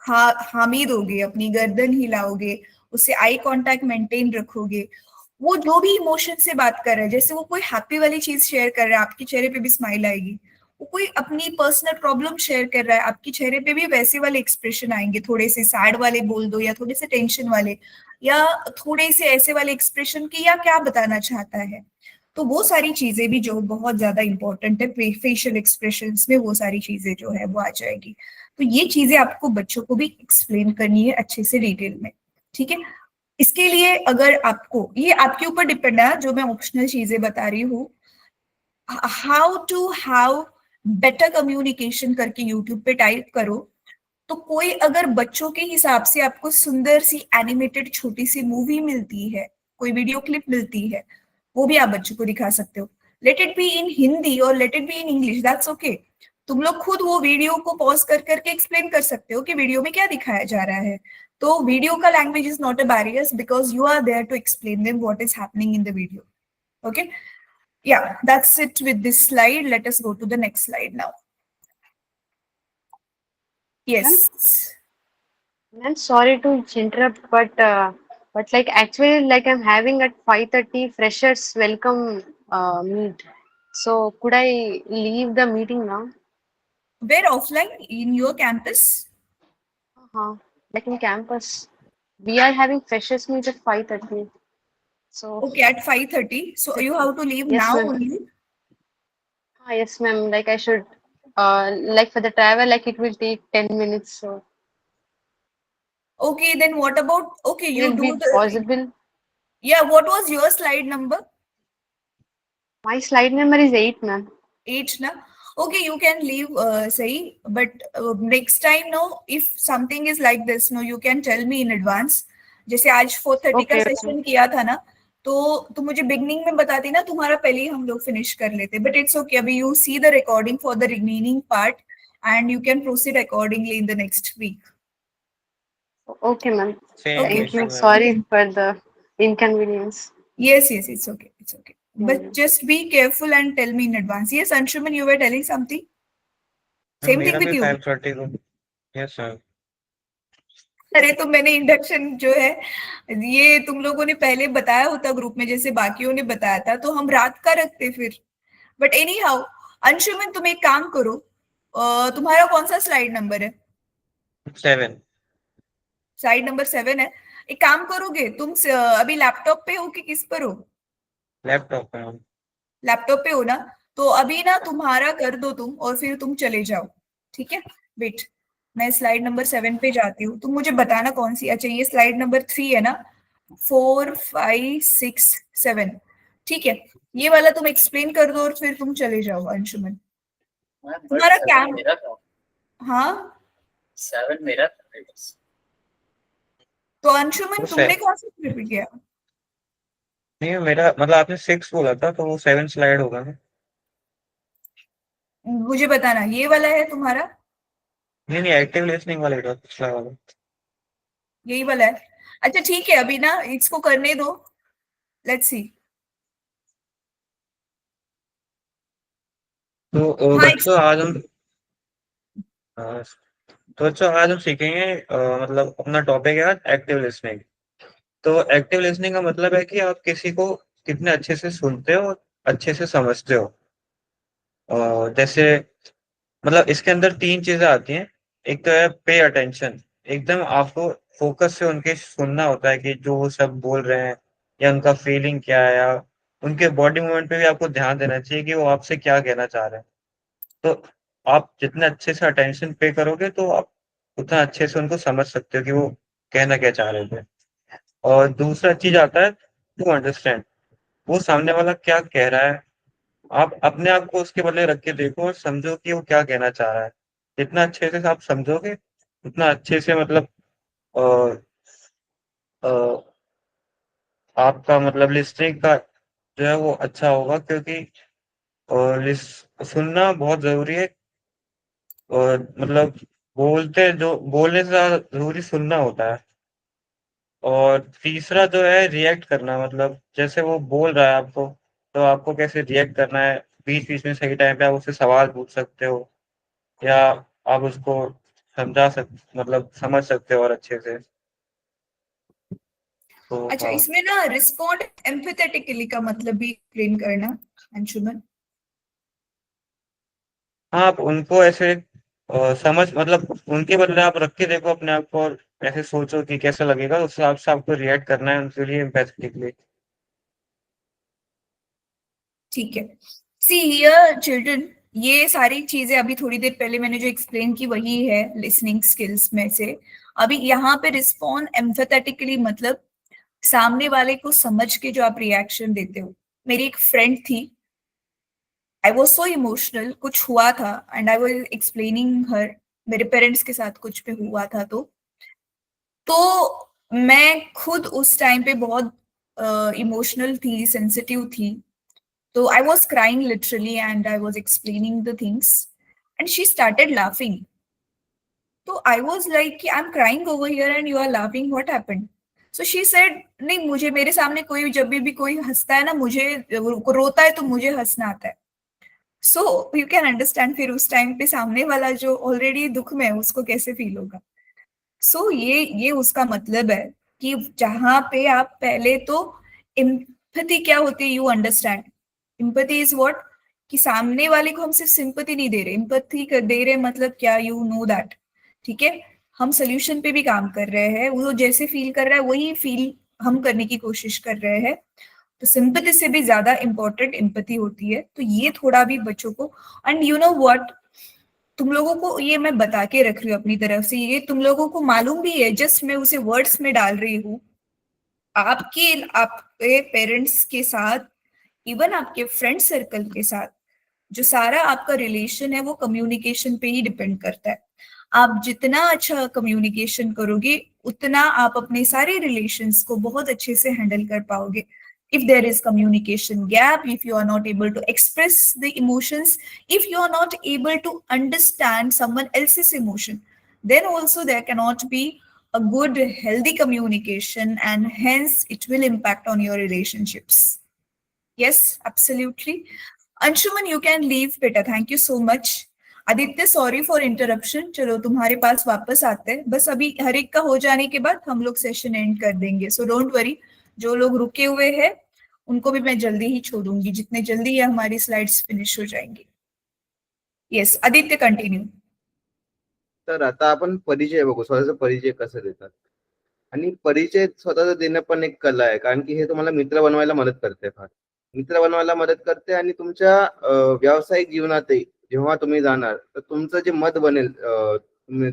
[SPEAKER 1] हामी दोगे, अपनी गर्दन हिलाओगे, उससे आई कांटेक्ट मेंटेन रखोगे, वो जो भी इमोशन से बात कर रहा है, जैसे वो कोई हैप्पी वाली चीज शेयर कर रहा है, आपके चेहरे पे भी स्माइल आएगी. वो कोई अपनी पर्सनल प्रॉब्लम शेयर कर रहा है, आपके चेहरे पे भी वैसे वाले एक्सप्रेशन आएंगे. थोड़े से सैड वाले बोल दो, या थोड़े से टेंशन वाले, या थोड़े से ऐसे वाले एक्सप्रेशन के, या क्या बताना चाहता है. तो वो सारी चीजें भी जो बहुत ज्यादा इंपॉर्टेंट है, फेशियल एक्सप्रेशंस में वो सारी चीजें जो है वो आ जाएगी. तो ये चीजें आपको बच्चों को भी एक्सप्लेन करनी है अच्छे से डिटेल में. ठीक है, इसके लिए अगर आपको, ये आपके ऊपर डिपेंड है, जो मैं ऑप्शनल चीजें बता रही हूँ, how to have better communication करके यूट्यूब पे टाइप करो तो कोई अगर बच्चों के हिसाब से आपको सुंदर सी एनिमेटेड छोटी सी मूवी मिलती है, कोई वीडियो क्लिप मिलती है, वो भी आप बच्चों को दिखा सकते हो। Let it be in Hindi और let it be in English, that's okay. तुम लोग खुद वो वीडियो को पॉज कर करके एक्सप्लेन कर सकते हो कि वीडियो में क्या दिखाया जा रहा है। तो वीडियो का language is not a barrier because you are there to explain them what is happening in the video. Okay, yeah, that's it with this slide. Let us go to the next slide now. Yes.
[SPEAKER 8] I'm sorry to interrupt, but like actually like I'm having at 5:30 freshers welcome meet. So could I leave the meeting now?
[SPEAKER 1] Where offline in your campus?
[SPEAKER 8] Like in campus. We are having freshers meet at 5:30. So
[SPEAKER 1] Okay, at 5:30. So you have to leave
[SPEAKER 8] Yes,
[SPEAKER 1] now
[SPEAKER 8] ma'am.
[SPEAKER 1] only.
[SPEAKER 8] Yes, ma'am. Like I should like for the travel, like it will take 10 minutes. So
[SPEAKER 1] Okay, then what about, okay, you
[SPEAKER 8] will
[SPEAKER 1] do
[SPEAKER 8] be
[SPEAKER 1] the,
[SPEAKER 8] possible.
[SPEAKER 1] yeah, what was your slide number?
[SPEAKER 8] My slide number is 8, ma'am.
[SPEAKER 1] 8 na? Okay, you can leave, sahi, but next time, no, if something is like this, no, you can tell me in advance. जैसे आज 4:30 का
[SPEAKER 8] Okay,
[SPEAKER 1] session किया था ना, तो तुम मुझे beginning में बताती ना, तुम्हारा पहले ही हम लोग फिनिश कर लेते। बट इट्स ओके, अभी you see the recording for the remaining part and you can proceed accordingly in the next week.
[SPEAKER 8] Okay, ma'am.
[SPEAKER 7] Same
[SPEAKER 1] Okay.
[SPEAKER 8] Thank you.
[SPEAKER 7] issue, ma'am.
[SPEAKER 8] Sorry for the inconvenience.
[SPEAKER 1] Yes, it's okay, it's okay. But
[SPEAKER 8] Yeah.
[SPEAKER 1] just be careful and tell me in advance. Yes, Anshuman, you were telling something. Same thing
[SPEAKER 7] मेरा
[SPEAKER 1] with
[SPEAKER 7] भी
[SPEAKER 1] you.
[SPEAKER 7] 5:30 को। Yes, sir.
[SPEAKER 1] अरे तो मैंने induction जो है ये तुम लोगों ने पहले बताया होता ग्रुप में, जैसे बाकियों ने बताया था, तो हम रात का रखते फिर। बट एनी हाउ, अंशुमन तुम एक काम करो, तुम्हारा कौन सा स्लाइड नंबर है?
[SPEAKER 7] 7.
[SPEAKER 1] स्लाइड नंबर 7 है। एक काम करोगे तुम, अभी लैपटॉप पे हो कि किस पर हो?
[SPEAKER 7] लैपटॉप पे हूँ।
[SPEAKER 1] लैपटॉप पे हो ना, तो अभी ना तुम्हारा कर दो तुम और फिर तुम चले जाओ, ठीक है? वेट, मैं स्लाइड नंबर 7 पे जाती हूँ, तुम मुझे बताना कौन सी। अच्छा, ये स्लाइड नंबर 3 है ना, 4, 5, 6, 7, ठीक है। ये वाला तुम एक्सप्लेन कर दो और फिर तुम चले जाओ अंशुमन। तुम्हारा कैम,
[SPEAKER 4] मेरा था
[SPEAKER 1] हाँ
[SPEAKER 4] 7 मेरा था बस।
[SPEAKER 1] तो अंशुमन
[SPEAKER 7] वो
[SPEAKER 1] तुमने
[SPEAKER 7] से-
[SPEAKER 1] कौन सा प्रिपेयर किया?
[SPEAKER 7] नहीं, मेरा मतलब आपने 6 बोला था तो वो 7 स्लाइड होगा ना।
[SPEAKER 1] मुझे बताना, ये वाला है तुम्हारा?
[SPEAKER 7] नहीं, एक्टिव लिसनिंग वाला था पिछला वाला।
[SPEAKER 1] यही वाला है? अच्छा ठीक है, अभी ना इसको करने दो, लेट्स सी।
[SPEAKER 7] तो
[SPEAKER 1] हाँ,
[SPEAKER 7] बच्चों आज हम तो बच्चों आज हम सीखेंगे मतलब अपना टॉपिक है आज एक्टिव लिसनिंग। तो एक्टिव लिसनिंग का मतलब है कि आप किसी को कितने अच्छे से सुनते हो, अच्छे से समझते हो। जैसे मतलब इसके अंदर 3 चीजें आती हैं। एक तो है पे अटेंशन, एकदम आपको फोकस से उनके सुनना होता है कि जो वो सब बोल रहे हैं या उनका फीलिंग क्या है, या उनके बॉडी मूवमेंट पे भी आपको ध्यान देना चाहिए कि वो आपसे क्या कहना चाह रहे हैं। तो आप जितने अच्छे से अटेंशन पे करोगे तो आप उतना अच्छे से उनको समझ सकते हो कि वो कहना क्या चाह रहे थे। और दूसरा चीज आता है टू अंडरस्टैंड, वो सामने वाला क्या कह रहा है। आप अपने आप को उसके बदले रख के देखो और समझो कि वो क्या कहना चाह रहा है। जितना अच्छे से आप समझोगे उतना अच्छे से मतलब अ, अ, आपका मतलब लिसनिंग का जो है वो अच्छा होगा, क्योंकि सुनना बहुत जरूरी है। और मतलब बोलने से ज्यादा जरूरी सुनना होता है। और तीसरा जो है रिएक्ट करना, मतलब जैसे वो बोल रहा है आपको तो आपको कैसे रिएक्ट करना है। बीच बीच में सही टाइम पे आप उससे सवाल पूछ सकते हो, या आप उसको मतलब समझ सकते हो और अच्छे से। तो
[SPEAKER 1] अच्छा,
[SPEAKER 7] हाँ।
[SPEAKER 1] इसमें ना रिस्पॉन्ड एम्पैथेटिकली का मतलब भी एक्सप्लेन करना अंशुमन।
[SPEAKER 7] हाँ, आप उनको ऐसे समझ मतलब उनके बदले आप रख के देखो अपने आप को, और ऐसे सोचो कि कैसा लगेगा, उस हिसाब से आपको रिएक्ट करना है उनके लिए एम्पैथेटिकली।
[SPEAKER 1] ठीक है, सी हियर चिल्ड्रन, ये सारी चीजें अभी थोड़ी देर पहले मैंने जो एक्सप्लेन की वही है लिसनिंग स्किल्स में से। अभी यहाँ पे रिस्पॉन्ड एम्फेथेटिकली मतलब सामने वाले को समझ के जो आप रिएक्शन देते हो। मेरी एक फ्रेंड थी, आई वॉज सो इमोशनल, कुछ हुआ था एंड आई वॉज एक्सप्लेनिंग हर मेरे पेरेंट्स के साथ कुछ पे हुआ था तो मैं खुद उस टाइम पे बहुत इमोशनल थी, सेंसिटिव थी. तो I was crying literally and I was explaining the things and she started laughing. तो आई वॉज लाइक कि I am crying over here and you are laughing, what happened? So she said नहीं, मुझे मेरे सामने कोई जब भी कोई हंसता है ना, मुझे रोता है तो मुझे हंसना आता है. सो यू कैन अंडरस्टैंड फिर उस टाइम पे सामने वाला जो ऑलरेडी दुख में है उसको कैसे फील होगा. सो ये उसका मतलब है कि जहां पे आप पहले तो एम्पैथी क्या होती है you understand. Empathy is what कि सामने वाले को हम सिर्फ सिंपैथी नहीं दे रहे, एम्पैथी दे रहे मतलब क्या, यू नो दैट. ठीक है, हम सोल्यूशन पे भी काम कर रहे हैं, वो जैसे फील कर रहा है वही फील हम करने की कोशिश कर रहे हैं. तो सिंपैथी से भी ज्यादा इंपॉर्टेंट एम्पैथी होती है. तो ये थोड़ा भी बच्चों को, एंड यू नो व्हाट, तुम लोगों को ये मैं बता के रख रही हूँ अपनी तरफ से, ये तुम लोगों को मालूम भी है, जस्ट मैं उसे वर्ड्स में डाल रही हूँ. आपके पेरेंट्स के साथ, इवन आपके फ्रेंड सर्कल के साथ, जो सारा आपका रिलेशन है वो कम्युनिकेशन पे ही डिपेंड करता है. आप जितना अच्छा कम्युनिकेशन करोगे उतना आप अपने सारे रिलेशंस को बहुत अच्छे से हैंडल कर पाओगे. If there is communication gap, if you are not able to express the emotions, if you are not able to understand someone else's emotion, then also there cannot be a good, healthy communication, and hence it will impact on your relationships. Yes, absolutely. Anshuman, you can leave beta. Thank you so much. Aditya, sorry for interruption. चलो तुम्हारे पास वापस आते हैं. बस अभी हर एक का हो जाने के बाद हम लोग सेशन एंड कर देंगे. सो डोंट वरी, जो लोग रुके हुए हैं उनको भी मैं जल्दी ही छोड़ूंगी, जितने जल्दी ये हमारी स्लाइड्स फिनिश हो जाएंगी. Yes, Aditya continue.
[SPEAKER 9] तर आता आपण परिचय बघू, स्वतःचा परिचय कसं देतात. आणि परिचय स्वतःचा देणं पण एक कला आहे, कारण की हे तुम्हाला मित्र बनवायला मदत करते. फार मित्र बनवायला मदत करते. आणि तुमच्या व्यावसायिक जीवनातही जेव्हा तुम्ही जाणार तर तुमचं जे मत बनेल,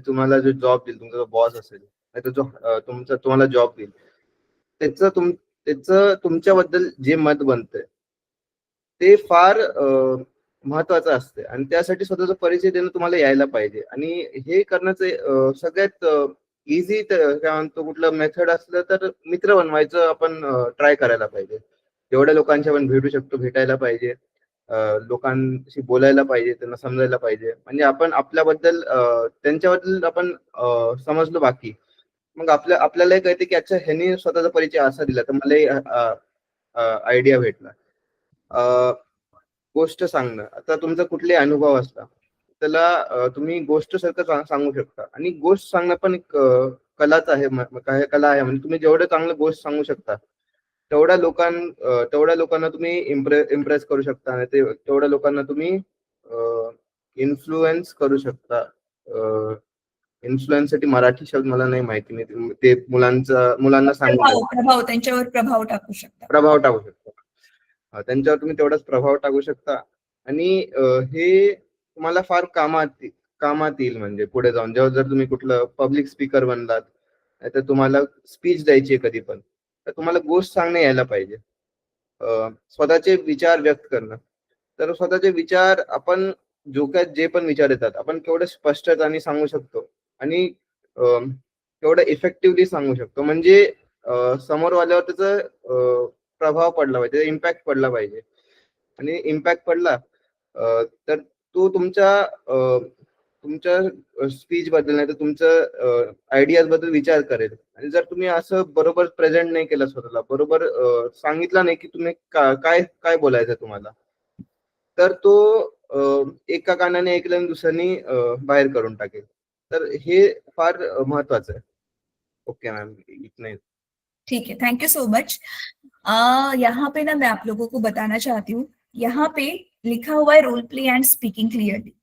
[SPEAKER 9] तुम्हाला जो जॉब देईल, तुमचा जो बॉस असेल, नाही जो तुम्हाला जॉब देईल, त्याचं तुमच्याबद्दल जे मत बनतंय ते फार महत्वाचं असते. आणि त्यासाठी स्वतःचा परिचय देणं तुम्हाला यायला पाहिजे. आणि हे करण्याचं सगळ्यात इझी काय म्हणतो कुठलं मेथड असलं तर मित्र बनवायचं आपण ट्राय करायला पाहिजे. जेवढ्या लोकांशी आपण भेटू शकतो भेटायला पाहिजे, लोकांशी बोलायला पाहिजे, त्यांना समजायला पाहिजे. म्हणजे आपण आपल्याबद्दल त्यांच्याबद्दल आपण समजलो बाकी, मग आपल्यालाही कळते की अच्छा ह्यांनी स्वतःचा परिचय असा दिला तर मला आयडिया भेटला. गोष्ट सांगणं, आता तुमचा कुठलाही अनुभव असला त्याला तुम्ही गोष्ट सारखं सांगू शकता. आणि गोष्ट सांगणं पण एक कलाच आहे, कला आहे. म्हणजे तुम्ही जेवढं चांगलं गोष्ट सांगू शकता तेवढ्या लोकांना तुम्ही इम्प्रेस करू शकता. आणि तेवढ्या लोकांना तुम्ही इन्फ्लुएन्स करू शकता. इन्फ्लुएन्स साठी मराठी शब्द मला नाही माहिती, नाही ते मुलांना सांगू,
[SPEAKER 1] प्रभाव, त्यांच्यावर प्रभाव टाकू शकता.
[SPEAKER 9] त्यांच्यावर तुम्ही तेवढाच प्रभाव टाकू शकता. आणि हे तुम्हाला फार कामात येईल. म्हणजे पुढे जाऊन जेव्हा जर तुम्ही कुठलं पब्लिक स्पीकर बनलात, तर तुम्हाला स्पीच द्यायची आहे कधी पण, तर तुम्हाला गोष्ट सांगणं यायला पाहिजे. स्वतःचे विचार व्यक्त करणं, तर स्वतःचे विचार आपण जे पण विचार येतात आपण केवढे स्पष्टताने सांगू शकतो आणि केवढं इफेक्टिव्हली सांगू शकतो. म्हणजे समोर आल्यावर त्याचा प्रभाव पडला पाहिजे, इम्पॅक्ट पडला पाहिजे. आणि इम्पॅक्ट पडला तर तो तुमच्या स्पीच बद्दल नाही तर तुमच्या आयडियाज बद्दल विचार करेल. आणि जर तुम्ही असं बरोबर प्रेझेंट नाही केलं, स्वतःला बरोबर सांगितलं नाही की तुम्ही काय बोलायचं तुम्हाला, तर तो एका कानाने ऐकलं आणि दुसऱ्यानी बाहेर करून टाकेल. तर हे फार महत्वाचं आहे. ओके मॅम, इतना ही.
[SPEAKER 1] ठीक है, थैंक यू सो मच. यहाँ पे ना मैं आप लोगों को बताना चाहती हूँ, यहाँ पे लिखा हुआ है role play and speaking clearly.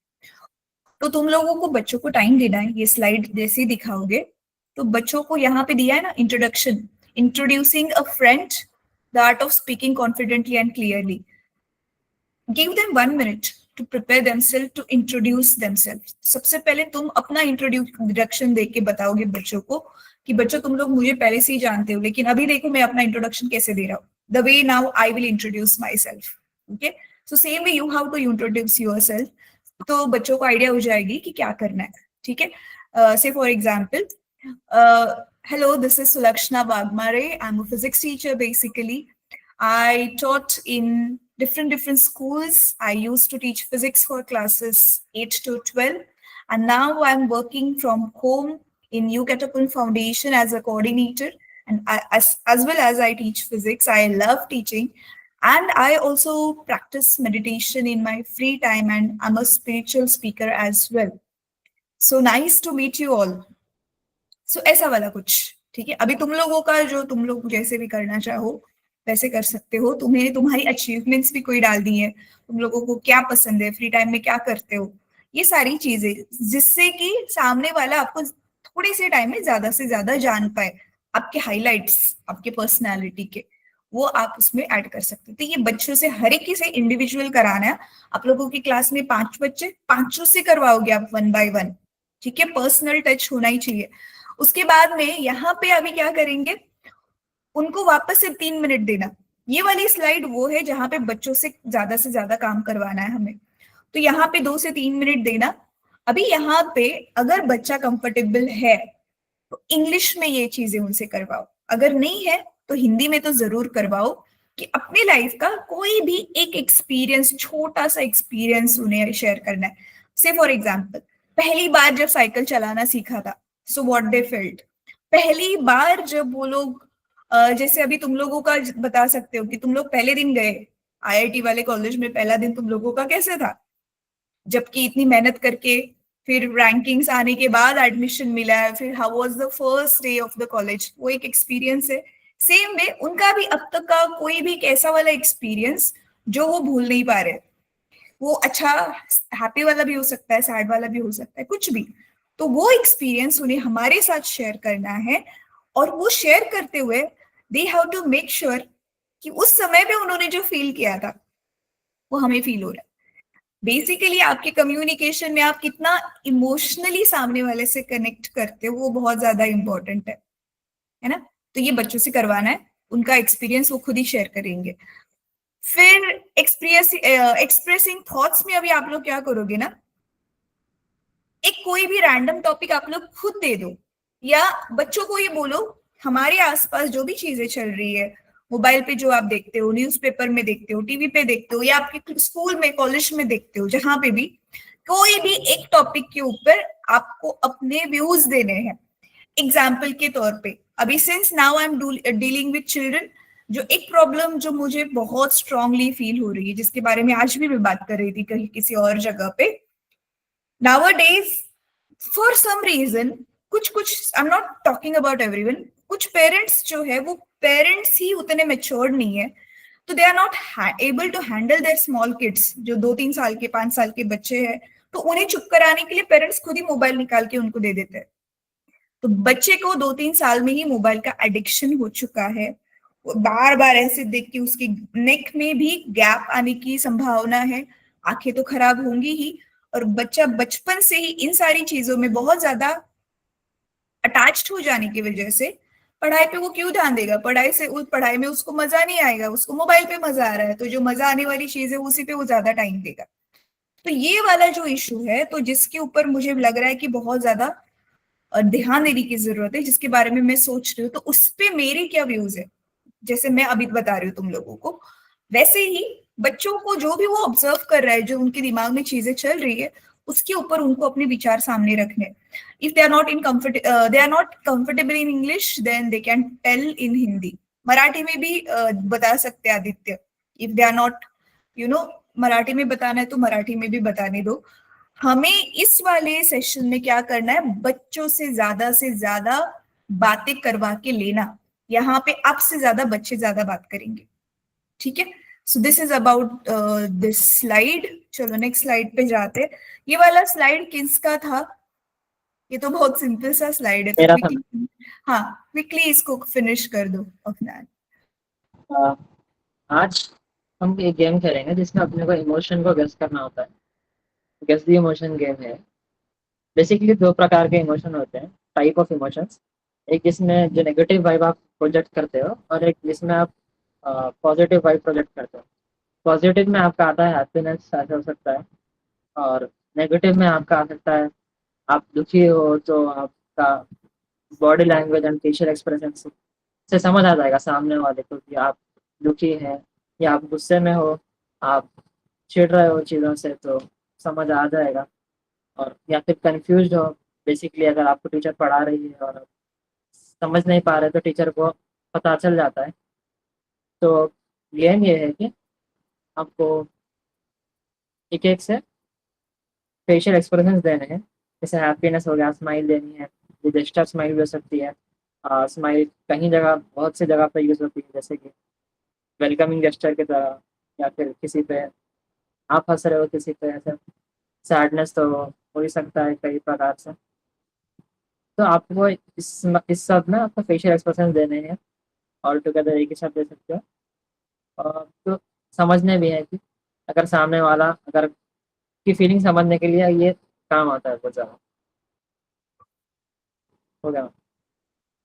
[SPEAKER 1] तो तुम लोगों को बच्चों को टाइम देना है. ये स्लाइड जैसे ही दिखाओगे तो बच्चों को यहाँ पे दिया है ना introduction, introducing a friend, the art of speaking confidently and clearly. Give them 1 minute to prepare themselves to introduce themselves. सबसे पहले तुम अपना इंट्रोडक्शन दे के बताओगे बच्चों को कि बच्चों तुम लोग मुझे पहले से ही जानते हो, लेकिन अभी देखो मैं अपना इंट्रोडक्शन कैसे दे रहा हूँ. The way now I will introduce myself. Okay, so same way you how to introduce yourself. तो बच्चों को आइडिया हो जाएगी कि क्या करना है. ठीक है. Say for example, hello, this is Sulakshna Bagmare. I'm a physics teacher basically. I taught in different schools. I used to teach physics for classes 8 to 12, and now I'm working from home in U Catapult Foundation as a coordinator, and as well as I teach physics. I love teaching, and I also practice meditation in my free time, and I'm a spiritual speaker as well. So nice to meet you all. So ऐसा वाला कुछ, ठीक है. अभी तुम लोगों का जो तुम लोग जैसे भी करना चाहो वैसे कर सकते हो. तुम्हें तुम्हारी अचीवमेंट्स भी कोई डाल दी है, तुम लोगों को क्या पसंद है, फ्री टाइम में क्या करते हो, ये सारी चीजें, जिससे कि सामने वाला आपको थोड़े से टाइम में ज्यादा से ज्यादा जान पाए. आपके हाईलाइट्स, आपके पर्सनालिटी के, वो आप उसमें ऐड कर सकते हो. तो ये बच्चों से हर एक से इंडिविजुअल कराना है. आप लोगों की क्लास में 5 बच्चे, 5 से करवाओगे आप 1 by 1. ठीक है, पर्सनल टच होना ही चाहिए. उसके बाद में यहाँ पे अभी क्या करेंगे, उनको वापस से 3 मिनट देना. ये वाली स्लाइड वो है जहाँ पे बच्चों से ज्यादा काम करवाना है हमें. तो यहाँ पे 2 से 3 मिनट देना. अभी यहाँ पे अगर बच्चा कंफर्टेबल है तो इंग्लिश में ये चीजें उनसे करवाओ. अगर नहीं है तो हिंदी में तो जरूर करवाओ, कि अपने लाइफ का कोई भी एक एक्सपीरियंस, छोटा सा एक्सपीरियंस उन्हें शेयर करना है. से फॉर एग्जाम्पल, पहली बार जब साइकिल चलाना सीखा था, सो व्हाट दे फेल्ट. पहली बार जब वो लोग, जैसे अभी तुम लोगों का बता सकते हो कि तुम लोग पहले दिन गए IIT वाले कॉलेज में, पहला दिन तुम लोगों का कैसे था, जबकि इतनी मेहनत करके फिर रैंकिंग्स आने के बाद एडमिशन मिला है, फिर how was the first day of the college, वो एक एक्सपीरियंस है. सेम वे उनका भी अब तक का कोई भी कैसा वाला एक्सपीरियंस जो वो भूल नहीं पा रहे, वो अच्छा हैप्पी वाला भी हो सकता है, सैड वाला भी हो सकता है, कुछ भी. तो वो एक्सपीरियंस उन्हें हमारे साथ शेयर करना है, और वो शेयर करते हुए they have to make sure कि उस समय पे उन्होंने जो फील किया था वो हमें फील हो रहा है. बेसिकली आपके कम्युनिकेशन में आप कितना इमोशनली सामने वाले से कनेक्ट करते हो वो बहुत ज्यादा इंपॉर्टेंट है ना. तो ये बच्चों से करवाना है, उनका एक्सपीरियंस वो खुद ही शेयर करेंगे. फिर एक्सप्रेसिंग थॉट्स में अभी आप लोग क्या करोगे ना, एक कोई भी रैंडम टॉपिक आप लोग खुद दे दो, या बच्चों को ये बोलो हमारे आसपास जो भी चीजें चल रही है, मोबाइल पे जो आप देखते हो, न्यूज़पेपर में देखते हो, टीवी पे देखते हो, या आपके स्कूल में, कॉलेज में देखते हो, जहां पे भी कोई भी एक टॉपिक के ऊपर आपको अपने व्यूज देने हैं. एग्जाम्पल के तौर पे, अभी since now I am dealing with children, जो एक प्रॉब्लम जो मुझे बहुत स्ट्रांगली फील हो रही है, जिसके बारे में आज भी मैं बात कर रही थी कहीं किसी और जगह पे. Nowadays, for some reason, कुछ I'm not talking about everyone, कुछ पेरेंट्स जो है वो पेरेंट्स ही उतने मेच्योर नहीं है, तो they are not able to handle their small kids, जो 2-3 साल के, 5 साल के बच्चे हैं. तो उन्हें चुप कराने के लिए पेरेंट्स खुद ही मोबाइल निकाल के उनको दे देते हैं. तो बच्चे को 2-3 साल में ही मोबाइल का एडिक्शन हो चुका है. बार बार ऐसे देख के उसकी नेक में भी गैप आने की संभावना है, आंखें तो खराब होंगी ही, और बच्चा बचपन से ही इन सारी चीजों में बहुत ज्यादा अटैच्ड हो जाने की वजह से पढ़ाई पे वो क्यों ध्यान देगा. पढ़ाई में उसको मजा नहीं आएगा, उसको मोबाइल पे मजा आ रहा है, तो जो मजा आने वाली चीज है उसी पे वो ज्यादा टाइम देगा. तो ये वाला जो इशू है, तो जिसके ऊपर मुझे लग रहा है कि बहुत ज्यादा ध्यान देने की जरूरत है, जिसके बारे में मैं सोच रही हूँ, तो उस पे मेरे क्या व्यूज है, जैसे मैं अभी बता रही हूँ तुम लोगों को, वैसे ही बच्चों को जो भी वो ऑब्जर्व कर रहा है, जो उनके दिमाग में चीजें चल रही है, उसके ऊपर उनको अपने विचार सामने रखने. If they are not comfortable in English, then they can tell in Hindi. Marathi में भी बता सकते हैं Aditya. If they are not Marathi में बताना है तो मराठी में भी बताने दो. हमें इस वाले सेशन में क्या करना है, बच्चों से ज्यादा बातें करवा के लेना. यहाँ पे आपसे ज्यादा बच्चे ज्यादा बात करेंगे, ठीक है. So this is about this slide. चलो नेक्स्ट स्लाइड पे जाते हैं. ये वाला स्लाइड किसका था, ये तो बहुत सिंपल सा स्लाइड है, तो हाँ क्विकली इसको फिनिश कर दो अपना.
[SPEAKER 3] आज हम एक गेम खेलेंगे जिसमें अपने को इमोशन को गेस करना होता है. गेस द इमोशन गेम है. बेसिकली 2 प्रकार के इमोशन होते हैं, टाइप ऑफ इमोशंस. एक जिसमें जो नेगेटिव वाइब आप प्रोजेक्ट करते हो, और एक जिसमें आप पॉजिटिव वाइब प्रोजेक्ट करते हो. पॉजिटिव में आपका आता है हैप्पीनेस, ऐसा हो सकता है, और नेगेटिव में आपका आ सकता है आप दुखी हो तो आपका body language and facial expression से समझ आ जाएगा सामने वाले को कि आप दुखी हैं या आप गुस्से में हो, आप चिढ़ रहे हो चीज़ों से, तो समझ आ जाएगा। और या फिर कंफ्यूज्ड हो, बेसिकली अगर आपको टीचर पढ़ा रही है और आप समझ नहीं पा रहे तो टीचर को पता चल जाता है। तो गेम ये है कि आपको एक एक से फेशियल एक्सप्रेशंस देने हैं। जैसे हैप्पीनेस हो गया, स्माइल देनी है, ये जेस्चर स्माइल भी हो सकती है। स्माइल कहीं जगह, बहुत सी जगह पे यूज़ होती है, जैसे कि वेलकमिंग जेस्चर की तरह, या फिर किसी पे आप हंस रहे हो, किसी पे ऐसे सैडनेस तो हो ही सकता है कई प्रकार से। तो आपको इस सब में आपको फेशियल एक्सप्रेशन देने हैं, ऑल टुगेदर एक ही साथ दे सकते हो। तो समझने भी है कि अगर सामने वाला, अगर की फीलिंग समझने के लिए ये काम आता है बहुत ज़्यादा। हो गया।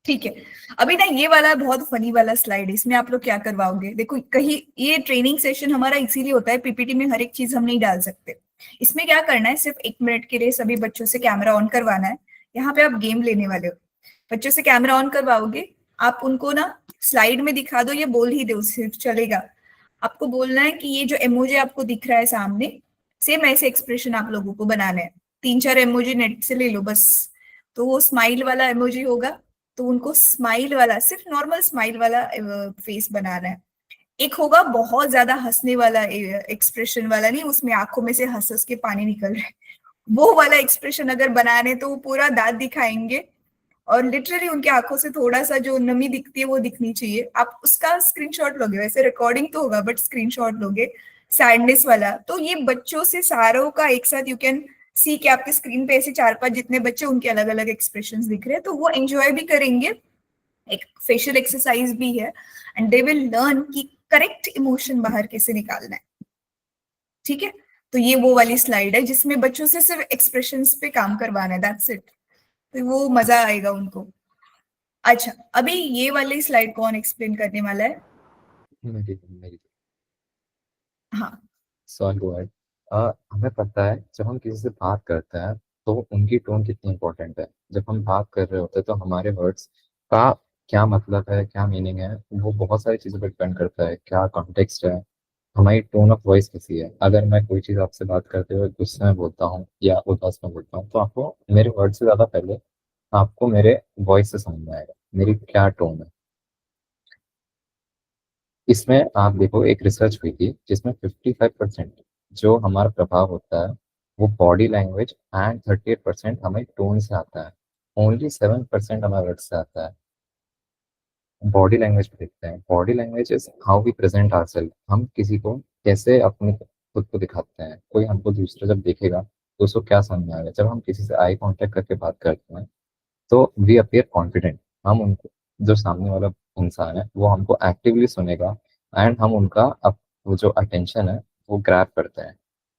[SPEAKER 1] ठीक है। अभी ना ये वाला बहुत फनी वाला स्लाइड है, इसमें आप लोग क्या करवाओगे? देखो, कहीं ये ट्रेनिंग सेशन हमारा इसीलिए होता है, पीपीटी में हर एक चीज हम नहीं डाल सकते। इसमें क्या करना है, सिर्फ 1 मिनट के लिए सभी बच्चों से कैमरा ऑन करवाना है। यहाँ पे आप गेम लेने वाले हो, बच्चों से कैमरा ऑन करवाओगे, आप उनको ना स्लाइड में दिखा दो, ये बोल ही दो सिर्फ चलेगा। आपको बोलना है कि ये जो इमोजी आपको दिख रहा है सामने, सेम ऐसे एक्सप्रेशन आप लोगों को बनाने हैं। 3-4 इमोजी नेट से ले लो बस। तो वो स्माइल वाला इमोजी होगा, तो उनको स्माइल वाला, सिर्फ नॉर्मल स्माइल वाला फेस बनाना है। एक होगा बहुत ज्यादा हंसने वाला एक्सप्रेशन वाला, नहीं उसमें आंखों में से हंस हंस के पानी निकल रहा है, वो वाला एक्सप्रेशन अगर बनाने तो वो पूरा दांत दिखाएंगे और लिटरली उनकी आंखों से थोड़ा सा जो नमी दिखती है वो दिखनी चाहिए। आप उसका स्क्रीनशॉट लोगे, वैसे रिकॉर्डिंग तो होगा बट स्क्रीनशॉट लोगे सैडनेस वाला। तो ये बच्चों से सारों का एक साथ यू कैन सी कि आपके स्क्रीन पे ऐसे 4-5 जितने बच्चे, उनके अलग अलग एक्सप्रेशंस दिख रहे हैं, तो वो एंजॉय भी करेंगे, एक फेशियल एक्सरसाइज भी है, एंड दे विल लर्न कि करेक्ट इमोशन बाहर कैसे निकालना है। ठीक है, तो ये वो वाली स्लाइड है जिसमें बच्चों से सिर्फ एक्सप्रेशंस पे काम करवाना है, दैट्स इट। तो वो मजा आएगा उनको। अच्छा, अभी ये वाली स्लाइड कौन एक्सप्लेन करने वाला है?
[SPEAKER 6] मेरी
[SPEAKER 1] हाँ,
[SPEAKER 6] सॉरी गो अहेड। हमें पता है जब हम किसी से बात करते हैं तो उनकी टोन कितनी इंपॉर्टेंट है। जब हम बात कर रहे होते हैं तो हमारे वर्ड्स का क्या मतलब है, क्या मीनिंग है, वो बहुत सारी चीज़ों पर डिपेंड करता है। क्या कॉन्टेक्स्ट है, हमारी टोन ऑफ वॉइस कैसी है। अगर मैं कोई चीज़ आपसे बात करते हुए गुस्से में बोलता हूँ या उदास में बोलता हूँ तो आपको मेरे वर्ड से ज़्यादा पहले आपको मेरे वॉइस से समझ में आएगा मेरी क्या टोन है। इसमें आप देखो, एक रिसर्च हुई थी जिसमें 55% जो हमारा प्रभाव होता है वो बॉडी लैंग्वेज एंड 38% हमें टोन से आता है। ओनली 7% हमारे वर्ड से आता है। बॉडी लैंग्वेज पे देखते हैं। Body language is how we present ourselves. हम किसी को कैसे अपने खुद को दिखाते हैं। कोई हमको दूसरा जब देखेगा तो उसको क्या समझ में आएगा। जब हम किसी से आई कांटेक्ट करके बात करते हैं तो वी अपीयर कॉन्फिडेंट। हम उनको, जो सामने वाला इंसान है वो हमको एक्टिवली सुनेगा एंड हम उनका वो जो अटेंशन है वो ग्रैब करते हैं।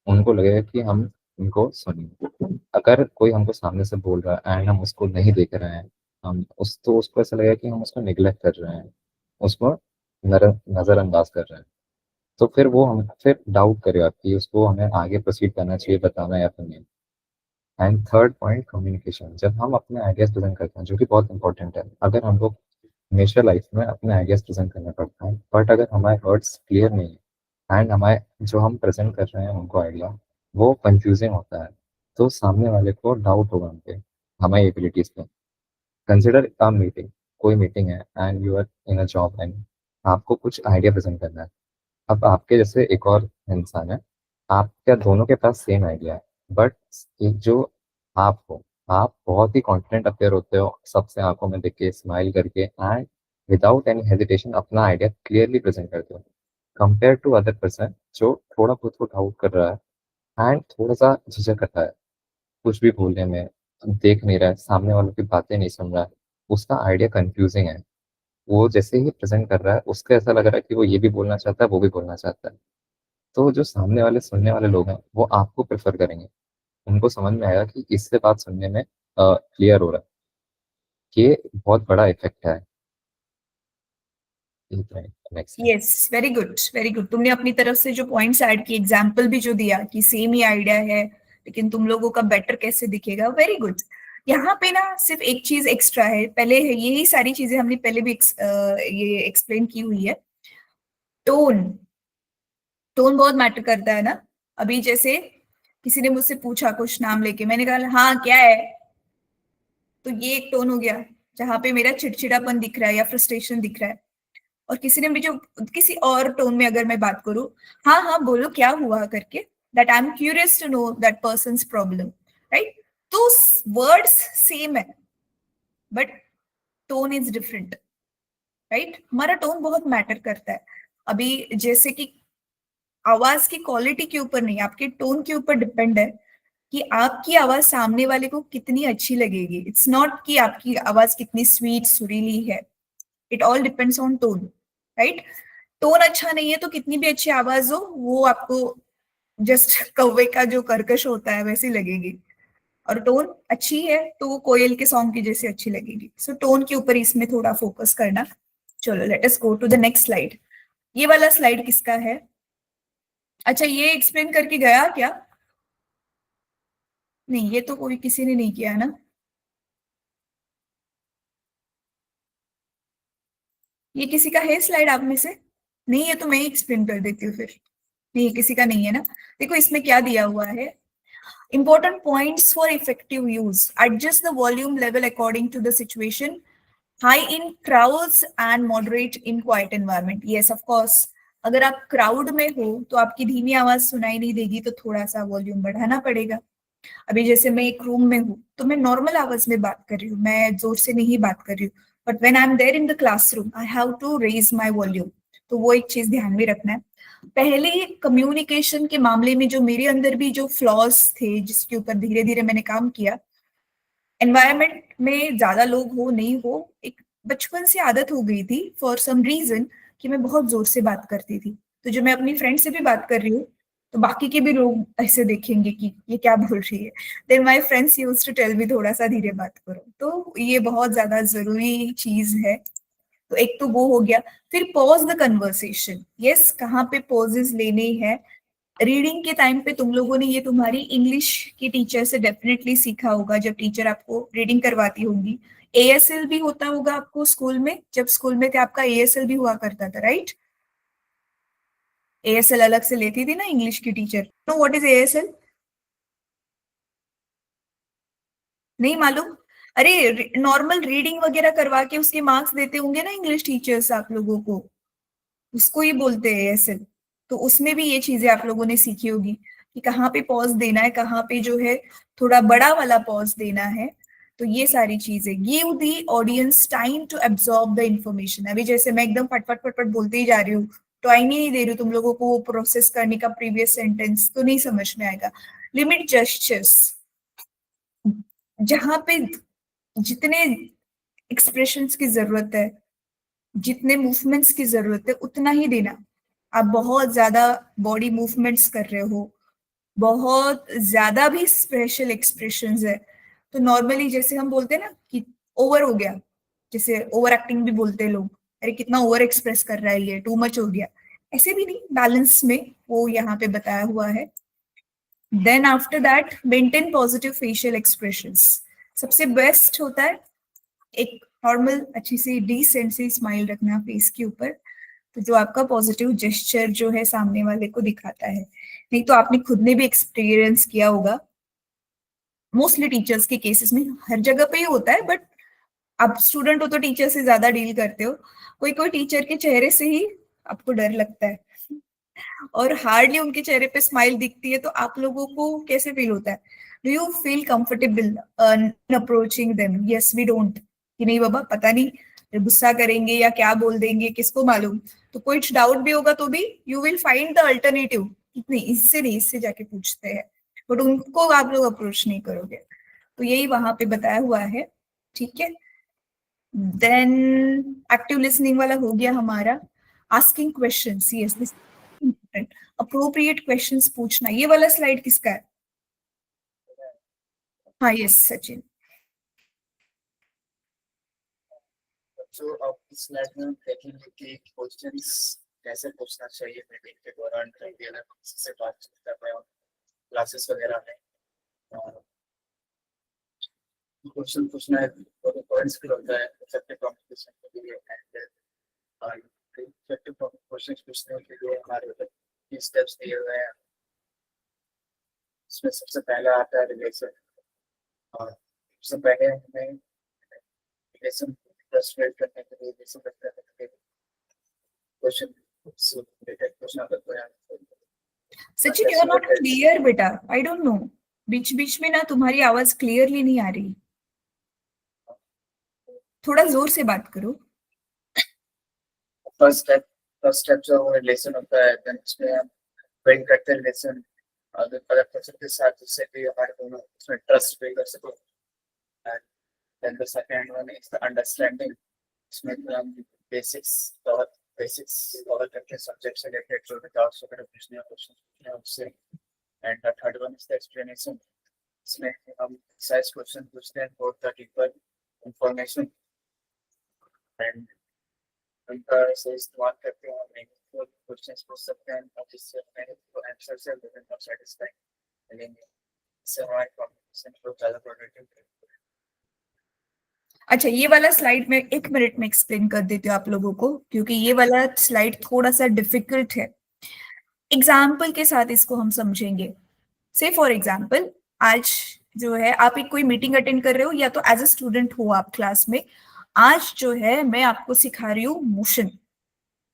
[SPEAKER 6] उनको लगेगा कि हम उनको सुनेंगे। अगर कोई हमको सामने से बोल रहा है एंड हम उसको नहीं देख रहे हैं, हम उसको ऐसा लगेगा कि हम उसको निगलेक्ट कर रहे हैं, उसको नज़रअंदाज कर रहे हैं। तो फिर वो हम फिर डाउट करेगा कि उसको हमें आगे प्रोसीड करना चाहिए, बताना या फिर नहीं। And third point, communication. जब हम अपने आइडियाज प्रेजेंट करते हैं, जो कि बहुत इंपॉर्टेंट है। अगर हमको हमेशा लाइफ में अपने आइडियाज प्रेजेंट करना पड़ता है, बट अगर हमारे वर्ड्स क्लियर नहीं है एंड हमारे जो हम प्रेजेंट कर रहे हैं उनको आइडिया वो कंफ्यूजिंग होता है, तो सामने वाले को डाउट होगा उनके हमारी एबिलिटीज पे। Consider a meeting. कोई मीटिंग है and you are in a job and आपको कुछ आइडिया प्रेजेंट करना है। अब आपके जैसे एक और इंसान है, आपका दोनों के पास सेम आइडिया है, बट एक जो आप हो, आप बहुत ही कॉन्फिडेंट अपेयर होते हो, सबसे आंखों में देख के स्माइल करके एंड विदाउट एनी हेजिटेशन अपना आइडिया क्लियरली प्रेजेंट करते हो, कंपेयर टू अदर पर्सन जो थोड़ा खुद को डाउट कर रहा है एंड थोड़ा सा झिझक कर रहा है कुछ भी बोलने में, देख नहीं रहा है, सामने वालों की बातें नहीं सुन रहा है, उसका आइडिया कंफ्यूजिंग है। वो जैसे ही प्रेजेंट कर रहा है उसका ऐसा लग रहा है कि वो ये भी बोलना चाहता है, वो भी बोलना चाहता है। तो जो सामने वाले सुनने वाले लोग हैं वो आपको प्रेफर करेंगे। उनको समझ में आएगा कि इससे बात सुनने में क्लियर हो रहा है। ये बहुत बड़ा इफेक्ट है। Next.
[SPEAKER 1] Yes, very good, very good. तुमने अपनी तरफ से जो पॉइंट्स ऐड किए, एग्जाम्पल भी जो दिया कि सेम ही आइडिया है, लेकिन तुम लोगों का बेटर कैसे दिखेगा, वेरी गुड। यहाँ पे ना सिर्फ एक चीज एक्स्ट्रा है, पहले है यही सारी चीजें हमने पहले भी ये एक्सप्लेन की हुई है। टोन, टोन बहुत मैटर करता है ना। अभी जैसे किसी ने मुझसे पूछा कुछ नाम लेके, मैंने कहा हाँ क्या है, तो ये एक टोन हो गया जहाँ पे मेरा चिड़चिड़ापन दिख रहा है या फ्रस्ट्रेशन दिख रहा है। और किसी ने भी जो किसी और टोन में अगर मैं बात करूं, हाँ हाँ बोलो क्या हुआ करके, that I am curious to know that person's problem, right. तो वर्ड्स सेम है but tone is different, right. हमारा टोन बहुत मैटर करता है। अभी जैसे कि आवाज की क्वालिटी के ऊपर नहीं, आपके टोन के ऊपर डिपेंड है कि आपकी आवाज सामने वाले को कितनी अच्छी लगेगी। इट्स नॉट कि आपकी आवाज कितनी स्वीट सुरीली है, it all depends on tone, right. Tone अच्छा नहीं है तो कितनी भी अच्छी आवाज हो वो आपको जस्ट कौवे का जो कर्कश होता है वैसी लगेगी, और टोन अच्छी है तो वो कोयल के सॉन्ग की जैसी अच्छी लगेगी। सो टोन के ऊपर इसमें थोड़ा फोकस करना। चलो let us go to the next slide. ये वाला स्लाइड किसका है? अच्छा ये एक्सप्लेन करके गया क्या? नहीं, ये तो कोई किसी ने नहीं किया ना। ये किसी का है स्लाइड आप में से? नहीं है तो मैं ही एक्सप्लेन कर देती हूँ फिर। नहीं, किसी का नहीं है ना। देखो इसमें क्या दिया हुआ है, important points for effective use: adjust the volume level according to the situation, high in crowds and moderate in quiet environment. Yes of course, अगर आप क्राउड में हो तो आपकी धीमी आवाज सुनाई नहीं देगी तो थोड़ा सा वॉल्यूम बढ़ाना पड़ेगा। अभी जैसे मैं एक रूम में हूँ तो मैं नॉर्मल आवाज में बात कर रही हूँ, मैं जोर से नहीं बात कर रही हूँ, but when I am there in the classroom I have to raise my volume. तो वो एक चीज ध्यान में रखना है। पहले कम्युनिकेशन के मामले में जो मेरे अंदर भी जो फ्लॉज थे जिसके ऊपर धीरे धीरे मैंने काम किया, एनवायरमेंट में ज्यादा लोग हो नहीं हो, एक बचपन से आदत हो गई थी फॉर सम रीजन कि मैं बहुत जोर से बात करती थी। तो जो मैं अपनी फ्रेंड से भी बात कर रही हूँ तो बाकी के भी लोग ऐसे देखेंगे कि ये क्या बोल रही है। Then my friends used to tell me थोड़ा सा धीरे बात करो, तो ये बहुत ज्यादा जरूरी चीज है। तो एक तो वो हो गया। फिर पॉज द कन्वर्सेशन, यस कहाँ पे पॉजेस लेने हैं। रीडिंग के टाइम पे तुम लोगों ने ये तुम्हारी इंग्लिश की टीचर से डेफिनेटली सीखा होगा, जब टीचर आपको रीडिंग करवाती होगी। एएसएल भी होता होगा आपको स्कूल में, जब स्कूल में थे आपका एएसएल भी हुआ करता था, राइट। एएसएल अलग से लेती थी ना इंग्लिश की teacher. No what is ASL? नहीं मालूम? अरे नॉर्मल रीडिंग वगैरह करवा के उसके मार्क्स देते होंगे ना इंग्लिश टीचर्स आप लोगों को, उसको ही बोलते हैं एएसएल। तो उसमें भी ये चीजें आप लोगों ने सीखी होगी कि कहाँ पे पॉज देना है, कहाँ पे जो है थोड़ा बड़ा वाला पॉज देना है। तो ये सारी चीजें, give the audience time to absorb the information. अभी जैसे मैं एकदम फटफट फटफट बोलते ही जा रही हूँ, टाइम ही नहीं दे रही हूँ तुम लोगों को वो प्रोसेस करने का, प्रीवियस सेंटेंस तो नहीं समझ में आएगा। लिमिट जेस्चर्स, जहां पे जितने एक्सप्रेशंस की जरूरत है, जितने मूवमेंट्स की जरूरत है उतना ही देना। आप बहुत ज्यादा बॉडी मूवमेंट्स कर रहे हो, बहुत ज्यादा भी स्पेशल एक्सप्रेशंस है, तो नॉर्मली जैसे हम बोलते हैं ना कि ओवर हो गया, जैसे ओवर एक्टिंग भी बोलते हैं लोग, अरे कितना ओवर एक्सप्रेस कर रहा है ये, टू मच हो गया, ऐसे भी नहीं, बैलेंस में वो यहाँ पे बताया हुआ है। Then after that maintain positive facial expressions. सबसे बेस्ट होता है एक नॉर्मल अच्छी सी डिसेंट सी स्माइल रखना फेस के ऊपर, तो जो आपका पॉजिटिव जेस्चर जो है सामने वाले को दिखाता है। नहीं तो आपने खुद ने भी एक्सपीरियंस किया होगा, मोस्टली टीचर्स के केसेस में, हर जगह पे ही होता है, बट आप स्टूडेंट हो तो टीचर से ज्यादा डील करते हो, कोई कोई टीचर के चेहरे से ही आपको डर लगता है और हार्डली उनके चेहरे पे स्माइल दिखती है, तो आप लोगों को कैसे फील होता है? Do you feel comfortable approaching them? Yes we don't, कि नहीं बाबा पता नहीं गुस्सा करेंगे या क्या बोल देंगे किसको मालूम, तो कुछ डाउट भी होगा तो भी you will find the alternative, नहीं इससे नहीं, इससे जाके पूछते हैं, बट उनको आप लोग अप्रोच नहीं करोगे। तो यही वहां पे बताया हुआ है, ठीक है। देन एक्टिव लिसनिंग वाला हो गया हमारा। Asking questions, yes this important, appropriate questions पूछना। ये वाला स्लाइड किसका है? हाँ यस सचिन।
[SPEAKER 4] तो अब इस स्लाइड में हम देखेंगे कि क्वेश्चंस कैसे पूछना चाहिए मीटिंग के दौरान, कभी अगर किसी से बातचीत कर रहे हो क्लासेस वगैरह में, क्वेश्चन पूछना है और पॉइंट्स भी होता है इफेक्टिव कम्युनिकेशन के लिए और इफेक्टिव क्वेश्चन पूछने के लिए हमारे 30 स्टेप्स दिए हुए हैं। इसमें सबसे पहला आता है रिलेशन और सबसे पहले हमें रिलेशन ट्रस्ट करने के लिए रिलेशन करने के लिए क्वेश्चन करते हैं।
[SPEAKER 1] Sachin, you are not clear बेटा, आई डोंट नो, बीच बीच में ना तुम्हारी आवाज क्लियरली नहीं आ रही, थोड़ा जोर से बात करो।
[SPEAKER 4] फर्स्ट स्टेप जो रिलेशन होता है, देन उसमें हम बिल्ड करते हैं रिलेशन अदर पर्सन के साथ, जिससे कि हमारे दोनों उसमें ट्रस्ट बिल्ड कर सको। And then the second one is the understanding, इसमें हम बेसिक्स कवर करके सब्जेक्ट से रिलेटेड जो डाउट्स वगैरह पूछने हैं क्वेश्चन पूछने हैं उससे। And the third one is the explanation, इसमें हम एक्सरसाइज क्वेश्चन पूछते हैं for the deeper information and उनका से इस्तेमाल करते हैं, मीनिंगफुल क्वेश्चंस पूछ सकते हैं और जिससे मीनिंगफुल आंसर से लोगों को सेटिस्फाई मिलेंगे। इससे हमारे कम्युनिकेशन को ज़्यादा प्रोडक्टिव करेंगे।
[SPEAKER 1] अच्छा, ये वाला स्लाइड में 1 मिनट में एक्सप्लेन कर देती हूँ आप लोगों को, क्योंकि ये वाला स्लाइड थोड़ा सा डिफिकल्ट है। एग्जाम्पल के साथ इसको हम समझेंगे। से फॉर एग्जाम्पल, आज जो है आप एक कोई मीटिंग अटेंड कर रहे हो या तो एज अ स्टूडेंट हो आप क्लास में, आज जो है मैं आपको सिखा रही हूँ मोशन,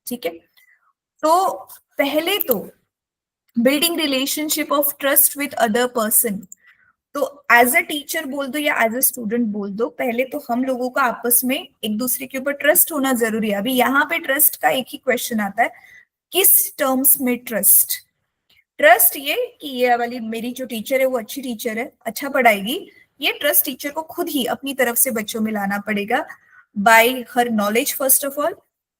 [SPEAKER 1] ठीक है। तो पहले तो building relationship of trust with other person, तो एज अ टीचर बोल दो या एज अ स्टूडेंट बोल दो, पहले तो हम लोगों का आपस में एक दूसरे के ऊपर ट्रस्ट होना जरूरी है। अभी यहाँ पे ट्रस्ट का एक ही क्वेश्चन आता है, किस टर्म्स में ट्रस्ट? ट्रस्ट ये कि ये वाली मेरी जो टीचर है वो अच्छी टीचर है, अच्छा पढ़ाएगी, ये ट्रस्ट टीचर को खुद ही अपनी तरफ से बच्चों में लाना पड़ेगा bye her knowledge first of all,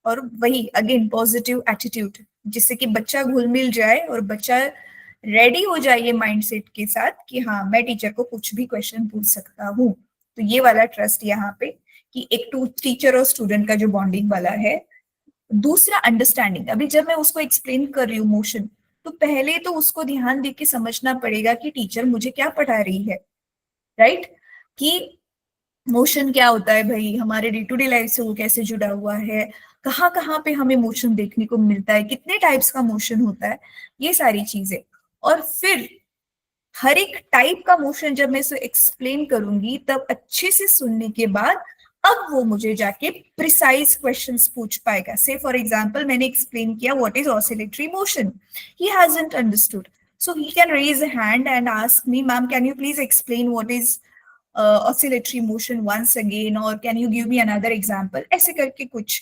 [SPEAKER 1] और वही अगेन पॉजिटिव एटीट्यूड, जिससे कि बच्चा घुल मिल जाए और बच्चा रेडी हो जाइए माइंडसेट के साथ कि हाँ मैं टीचर को कुछ भी क्वेश्चन पूछ सकता हूँ। तो ये वाला ट्रस्ट यहाँ पे कि एक टीचर और स्टूडेंट का जो बॉन्डिंग वाला है। दूसरा अंडरस्टैंडिंग, अभी जब मैं उसको एक्सप्लेन कर रही हूँ मोशन, तो पहले तो उसको ध्यान दे के समझना पड़ेगा कि टीचर मुझे क्या पढ़ा रही है, राइट? कि मोशन क्या होता है भाई, हमारे डे टू डे लाइफ से वो कैसे जुड़ा हुआ है, कहाँ कहाँ पे हमें मोशन देखने को मिलता है, कितने टाइप्स का मोशन होता है, ये सारी चीजें। और फिर हर एक टाइप का मोशन जब मैं इसे एक्सप्लेन करूंगी, तब अच्छे से सुनने के बाद अब वो मुझे जाके प्रिसाइज क्वेश्चंस पूछ पाएगा। से फॉर एग्जांपल मैंने एक्सप्लेन किया what is oscillatory motion, he hasn't understood, so he can raise a hand and ask me, ma'am can you please explain what is oscillatory motion once again, और can you give me another example, ऐसे करके कुछ।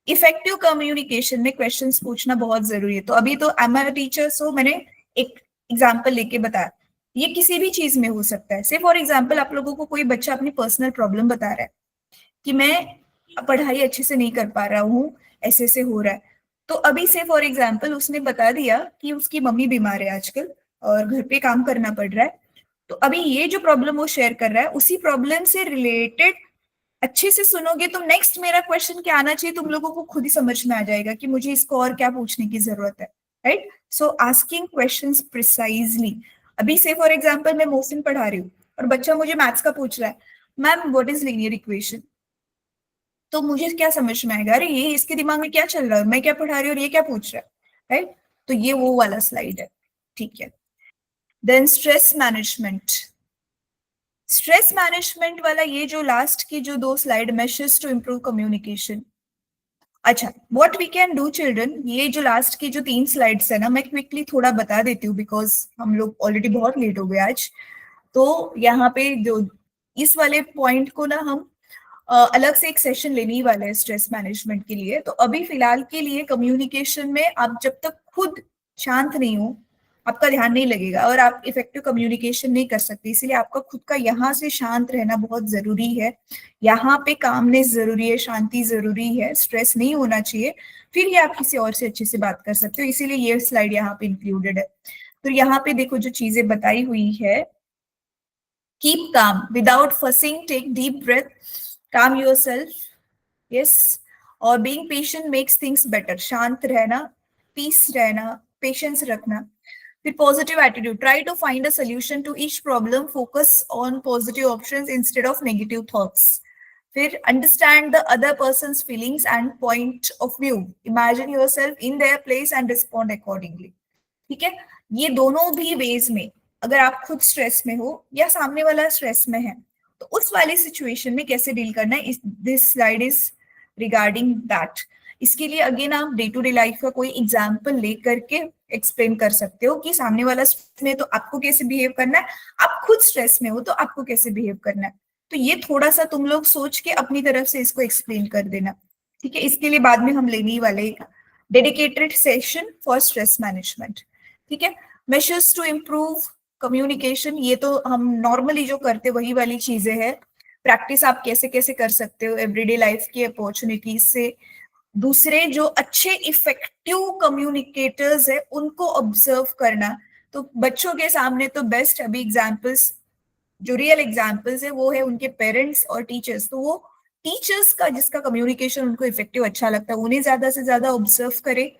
[SPEAKER 1] Effective communication में questions पूछना बहुत जरूरी है। तो अभी तो आई एम अ टीचर, सो मैंने एक एग्जांपल लेके बताया, ये किसी भी चीज में हो सकता है। से फॉर एग्जांपल आप लोगों को कोई बच्चा अपनी पर्सनल प्रॉब्लम बता रहा है कि मैं पढ़ाई अच्छे से नहीं कर पा रहा हूँ, ऐसे ऐसे हो रहा है, तो अभी से फॉर एग्जांपल उसने बता दिया कि उसकी मम्मी बीमार है आजकल और घर पे काम करना पड़ रहा है, तो अभी ये जो प्रॉब्लम वो शेयर कर रहा है, उसी प्रॉब्लम से रिलेटेड अच्छे से सुनोगे तो नेक्स्ट मेरा क्वेश्चन क्या आना चाहिए तुम लोगों को खुद ही समझ में आ जाएगा कि मुझे इसको और क्या पूछने की जरूरत है, राइट? सो आस्किंग क्वेश्चंस प्रिसाइजली। अभी से फॉर एग्जांपल मैं मोशन पढ़ा रही हूँ और बच्चा मुझे मैथ्स का पूछ रहा है, ma'am what is linear equation, तो मुझे क्या समझ में आएगा, अरे ये इसके दिमाग में क्या चल रहा है, मैं क्या पढ़ा रही हूँ और ये क्या पूछ रहा है, राइट? तो ये वो वाला स्लाइड है, ठीक है। Then stress management, stress management वाला ये जो लास्ट की जो 2 slide, measures to improve communication. अच्छा, what we can do children, ये जो लास्ट की जो 3 स्लाइड्स है ना, मैं क्विकली थोड़ा बता देती हूँ बिकॉज हम लोग ऑलरेडी बहुत लेट हो गए आज। तो यहाँ पे जो इस वाले पॉइंट को ना हम अलग से एक सेशन लेने ही वाले हैं स्ट्रेस मैनेजमेंट के लिए। तो अभी फिलहाल के लिए कम्युनिकेशन में आप जब तक खुद शांत नहीं हो, आपका ध्यान नहीं लगेगा और आप इफेक्टिव कम्युनिकेशन नहीं कर सकते, इसीलिए आपका खुद का यहाँ से शांत रहना बहुत जरूरी है। यहाँ पे कामनेस जरूरी है, शांति जरूरी है, स्ट्रेस नहीं होना चाहिए, फिर ही आप किसी और से अच्छे से बात कर सकते हो, इसीलिए ये स्लाइड यहाँ पे इंक्लूडेड है। तो यहाँ पे देखो जो चीजें बताई हुई है, keep calm without fussing, take deep breath, calm yourself, yes, और being patient makes things better, शांत रहना, पीस रहना, पेशेंस रखना। फिर positive attitude, try to find a solution to each problem, focus on positive options instead of negative thoughts. फिर understand the other person's feelings and point of view, imagine yourself in their place and respond accordingly. ठीक है, ये दोनों भी veg में अगर आप खुद स्ट्रेस में हो या सामने वाला स्ट्रेस में है तो उस वाली सिचुएशन में कैसे डील करना है, this slide is regarding that. इसके लिए अगेन आप डे टू डे लाइफ का कोई एग्जांपल ले करके एक्सप्लेन कर सकते हो कि सामने वाला स्ट्रेस में तो आपको कैसे बिहेव करना है, आप खुद स्ट्रेस में हो तो आपको कैसे बिहेव करना है. तो ये थोड़ा सा तुम लोग सोच के अपनी तरफ से इसको एक्सप्लेन कर देना. ठीक है, इसके लिए बाद में हम लेने वाले dedicated session for stress management. ठीक है, मेजर्स टू इम्प्रूव कम्युनिकेशन, ये तो हम नॉर्मली जो करते वही वाली चीजें हैं. प्रैक्टिस आप कैसे कैसे कर सकते हो एवरीडे लाइफ की अपॉर्चुनिटीज से. दूसरे जो अच्छे इफेक्टिव कम्युनिकेटर्स है उनको ऑब्जर्व करना. तो बच्चों के सामने तो बेस्ट अभी एग्जाम्पल्स, जो रियल एग्जाम्पल्स है वो है उनके पेरेंट्स और टीचर्स. तो वो टीचर्स का जिसका कम्युनिकेशन उनको इफेक्टिव अच्छा लगता है उन्हें ज्यादा से ज्यादा ऑब्जर्व करे,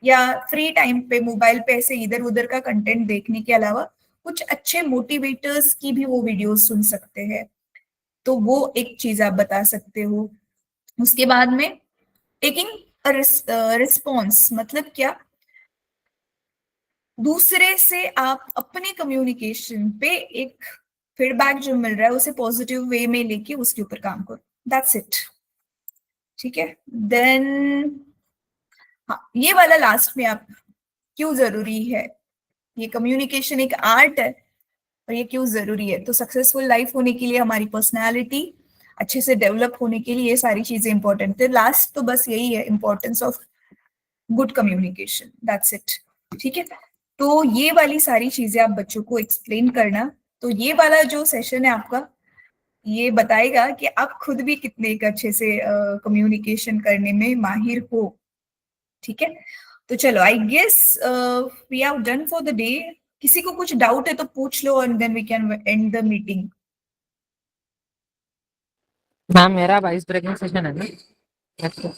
[SPEAKER 1] या फ्री टाइम पे मोबाइल पे ऐसे इधर उधर का कंटेंट देखने के अलावा कुछ अच्छे मोटिवेटर्स की भी वो वीडियोस सुन सकते हैं. तो वो एक चीज आप बता सकते हो. उसके बाद में टेकिंग रिस्पॉन्स मतलब क्या, दूसरे से आप अपने कम्युनिकेशन पे एक फीडबैक जो मिल रहा है उसे पॉजिटिव वे में लेके उसके ऊपर काम करो. That's it. ठीक है, देन हाँ ये वाला लास्ट में आप क्यों जरूरी है, ये कम्युनिकेशन एक आर्ट है और ये क्यों जरूरी है. तो सक्सेसफुल लाइफ होने के लिए, हमारी पर्सनालिटी अच्छे से डेवलप होने के लिए ये सारी चीजें इंपॉर्टेंट है. लास्ट तो बस यही है, importance of good communication. That's it. ठीक है, तो ये वाली सारी चीजें आप बच्चों को एक्सप्लेन करना. तो ये वाला जो सेशन है आपका ये बताएगा कि आप खुद भी कितने एक अच्छे से कम्युनिकेशन करने में माहिर हो. ठीक है, तो चलो I guess we are done for the day. किसी को कुछ डाउट है तो पूछ लो and then we can end the meeting.
[SPEAKER 3] Ma'am मेरा आइस ब्रेकिंग सेशन है ना.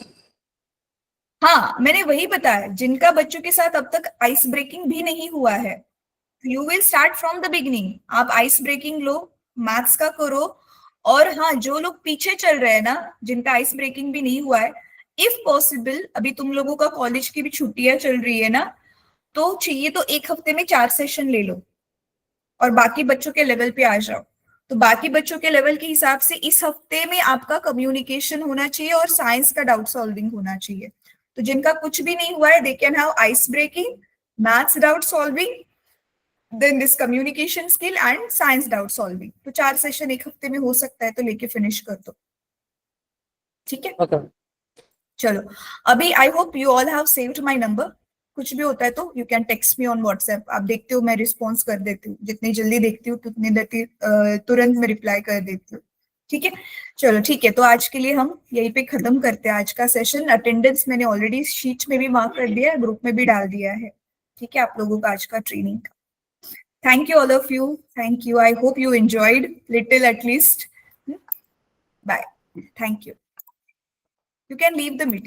[SPEAKER 1] हाँ मैंने वही बताया, जिनका बच्चों के साथ अब तक आइस ब्रेकिंग भी नहीं हुआ है, you will start from the beginning. आप आइस ब्रेकिंग लो, मैथ्स का करो. और हाँ, जो लोग पीछे चल रहे हैं ना, जिनका आइस ब्रेकिंग भी नहीं हुआ है, इफ पॉसिबल अभी तुम लोगों का कॉलेज की भी छुट्टियां चल रही है ना, तो चाहिए तो एक हफ्ते में 4 सेशन ले लो और बाकी बच्चों के लेवल पे आ जाओ. तो बाकी बच्चों के लेवल के हिसाब से इस हफ्ते में आपका कम्युनिकेशन होना चाहिए और साइंस का डाउट सॉल्विंग होना चाहिए. तो जिनका कुछ भी नहीं हुआ है, they can have ice breaking, maths doubt solving, then this communication skill and science doubt solving. तो 4 सेशन एक हफ्ते में हो सकता है, तो लेके फिनिश कर दो. ठीक है,
[SPEAKER 3] ओके.
[SPEAKER 1] चलो अभी आई hope you all have saved my number. कुछ भी होता है तो you can text me on WhatsApp. आप देखते हो मैं रिस्पॉन्स कर देती हूँ, जितनी जल्दी देखती हूँ उतनी देती तुरंत मैं रिप्लाई कर देती हूँ. ठीक है, चलो ठीक है. तो आज के लिए हम यहीं पे खत्म करते हैं आज का सेशन. अटेंडेंस मैंने ऑलरेडी शीट में भी मार्क कर दिया है, ग्रुप में भी डाल दिया है. ठीक है, आप लोगों का आज का training. Thank you all of you, thank you. I hope you enjoyed little at least. Bye, thank you. You can leave the meeting.